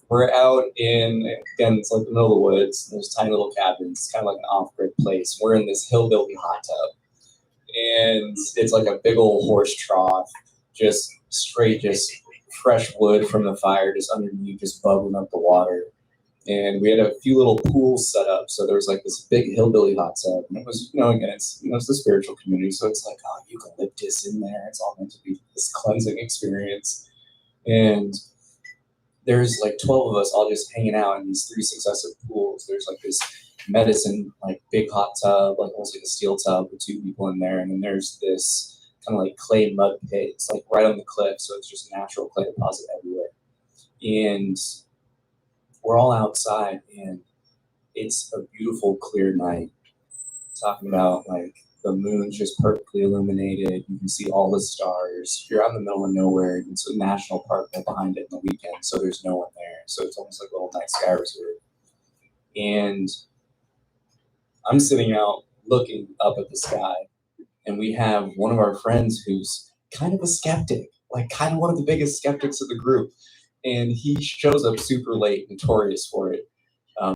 we're out in, again, it's like the middle of the woods. There's tiny little cabins. It's kind of like an off-grid place. We're in this hillbilly hot tub. And it's like a big old horse trough, just fresh wood from the fire, just underneath, just bubbling up the water. And we had a few little pools set up. So there was like this big hillbilly hot tub. And it was, again, it's the spiritual community. So it's like, eucalyptus in there. It's all meant to be this cleansing experience. And there's like 12 of us all just hanging out in these 3 successive pools. There's like this medicine, like big hot tub, like almost like a steel tub with 2 people in there. And then there's this kind of like clay mud pit. It's like right on the cliff. So it's just natural clay deposit everywhere. And we're all outside, and it's a beautiful, clear night. Talking about like the moon's just perfectly illuminated. You can see all the stars. You're out in the middle of nowhere. It's a national park right behind it in the weekend, so there's no one there. So it's almost like a little night sky resort. And I'm sitting out looking up at the sky, and we have one of our friends who's kind of a skeptic, like kind of one of the biggest skeptics of the group. And he shows up super late, notorious for it.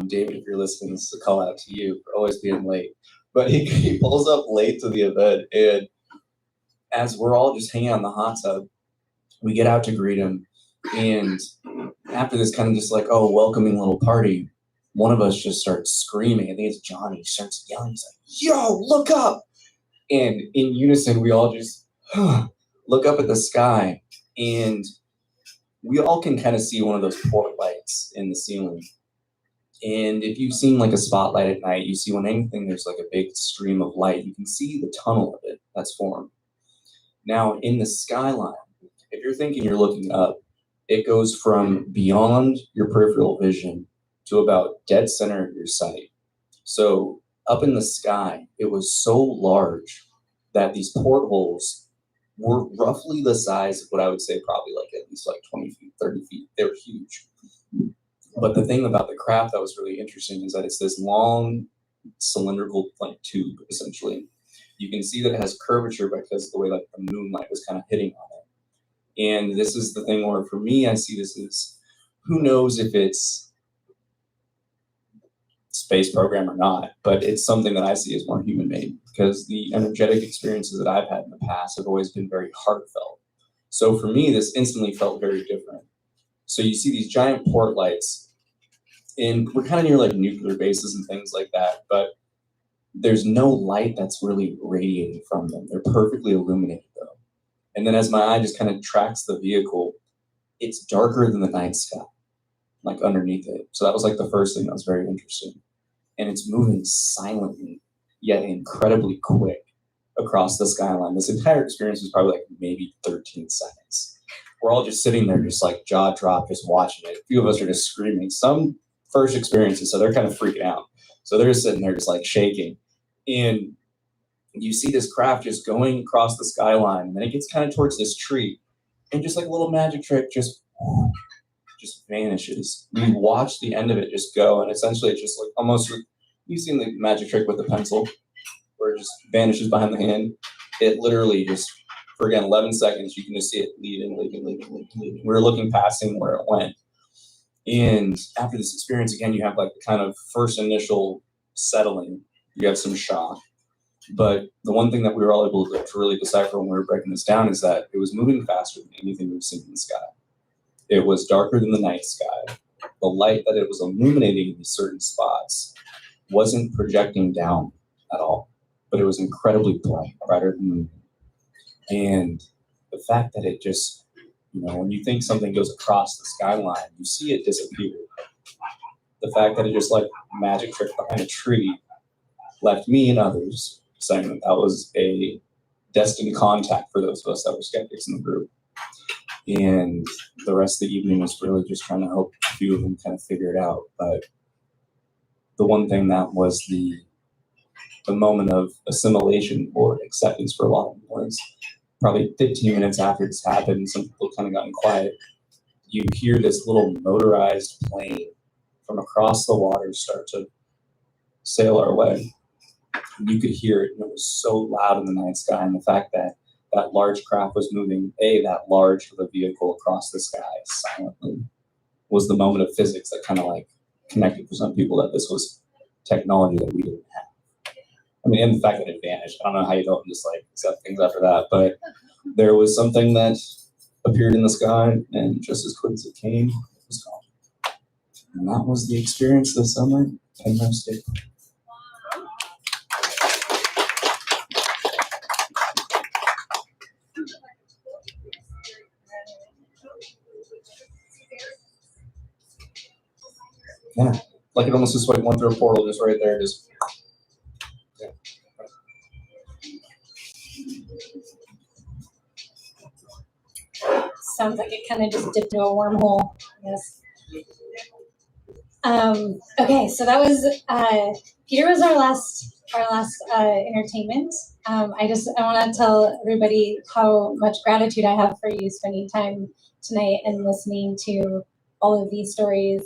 David, if you're listening, this is a call out to you for always being late. But he pulls up late to the event, and as we're all just hanging out in the hot tub, we get out to greet him. And after this kind of just like, welcoming little party, one of us just starts screaming. I think it's Johnny. He starts yelling. He's like, "Yo, look up!" And in unison, we all just look up at the sky, and we all can kind of see one of those port lights in the ceiling. And if you've seen like a spotlight at night, you see when anything, there's like a big stream of light, you can see the tunnel of it that's formed. Now in the skyline, if you're thinking you're looking up, it goes from beyond your peripheral vision to about dead center of your sight. So up in the sky, it was so large that these portholes were roughly the size of what I would say probably like at least like 20 feet, 30 feet. They were huge. But the thing about the craft that was really interesting is that it's this long cylindrical like tube, essentially. You can see that it has curvature because of the way like the moonlight was kind of hitting on it. And this is the thing where for me, I see this as, who knows if it's space program or not, but it's something that I see as more human made, because the energetic experiences that I've had in the past have always been very heartfelt. So for me, this instantly felt very different. So you see these giant port lights, and we're kind of near like nuclear bases and things like that, but there's no light that's really radiating from them. They're perfectly illuminated though. And then as my eye just kind of tracks the vehicle, it's darker than the night sky, like underneath it. So that was like the first thing that was very interesting. And it's moving silently, yet incredibly quick across the skyline. This entire experience was probably like maybe 13 seconds. We're all just sitting there, just like jaw dropped, just watching it. A few of us are just screaming. Some first experiences, so they're kind of freaking out. So they're just sitting there just like shaking. And you see this craft just going across the skyline, and then it gets kind of towards this tree, and just like a little magic trick, just vanishes. You watch the end of it just go, and essentially it's just like almost, you've seen the magic trick with the pencil, where it just vanishes behind the hand. It literally just, for again, 11 seconds, you can just see it leaving. We were looking past seeing where it went. And after this experience, again, you have like the kind of first initial settling. You have some shock. But the one thing that we were all able to really decipher when we were breaking this down is that it was moving faster than anything we've seen in the sky. It was darker than the night sky. The light that it was illuminating in certain spots wasn't projecting down at all, but it was incredibly bright, brighter than the moon. And the fact that it just, when you think something goes across the skyline, you see it disappear. The fact that it just like magic trick behind a tree left me and others saying that that was a destined contact for those of us that were skeptics in the group. And the rest of the evening was really just trying to help a few of them kind of figure it out. But the one thing that was the moment of assimilation or acceptance for a lot of them was probably 15 minutes after this happened, some people kind of gotten quiet. You hear this little motorized plane from across the water start to sail our way. You could hear it, and it was so loud in the night sky, and the fact that that large craft was moving, that large of a vehicle across the sky silently, was the moment of physics that kind of like connected for some people that this was technology that we didn't have. I mean, and the fact that it vanished, I don't know how you don't just like accept things after that, but there was something that appeared in the sky, and just as quick as it came, it was gone. And that was the experience this summer in my state. Yeah, like it almost just like went through a portal just right there, just. Yeah. Sounds like it kind of just dipped into a wormhole, yes. Okay, so that was Peter was our last entertainment. I want to tell everybody how much gratitude I have for you spending time tonight and listening to all of these stories.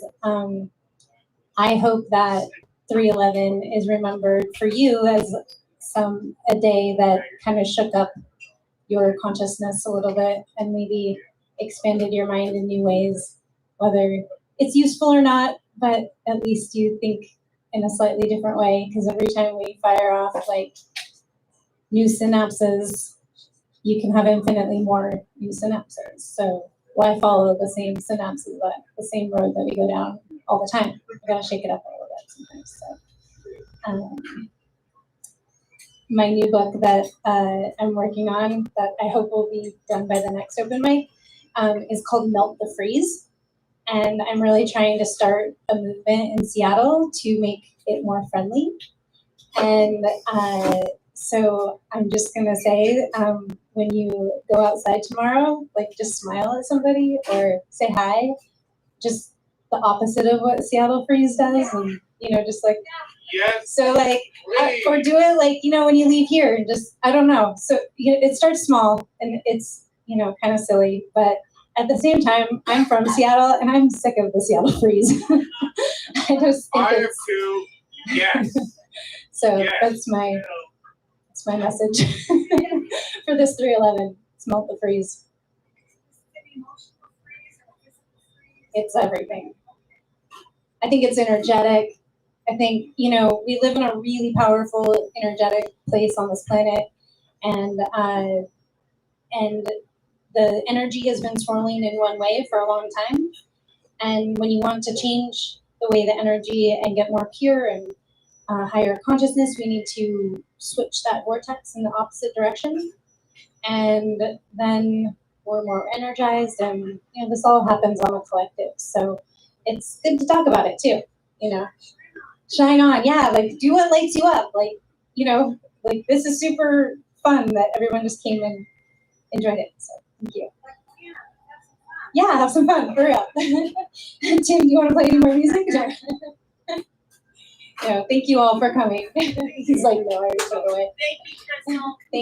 I hope that 3/11 is remembered for you as a day that kind of shook up your consciousness a little bit and maybe expanded your mind in new ways, whether it's useful or not, but at least you think in a slightly different way, because every time we fire off like new synapses, you can have infinitely more new synapses. So why follow the same synapses, the same road that we go down all the time? We gotta shake it up a little bit sometimes. So my new book that I'm working on, that I hope will be done by the next open mic, is called Melt the Freeze. And I'm really trying to start a movement in Seattle to make it more friendly. And so I'm just gonna say, when you go outside tomorrow, like just smile at somebody or say hi, just the opposite of what Seattle Freeze does, and just like Yes. So like, Please. or do it like, you know, when you leave here and just, I don't know. So it starts small and it's, you know, kind of silly, but at the same time, I'm from Seattle and I'm sick of the Seattle freeze. I just think I am it's, too. Yes. so Yes. that's my message for this 311. Smelt the freeze. It's everything. I think it's energetic. I think, you know, we live in a really powerful, energetic place on this planet, and the energy has been swirling in one way for a long time. And when you want to change the way the energy and get more pure and higher consciousness, we need to switch that vortex in the opposite direction. And then we're more energized, and you know, this all happens on a collective. So it's good to talk about it too, you know. Shine on, yeah, like do what lights you up. Like, you know, like this is super fun that everyone just came and enjoyed it. So thank you. Yeah, have some fun, for real. Tim, do you want to play any more music? No, thank you all for coming. He's like, no, I already took away. Thank you, Krystal.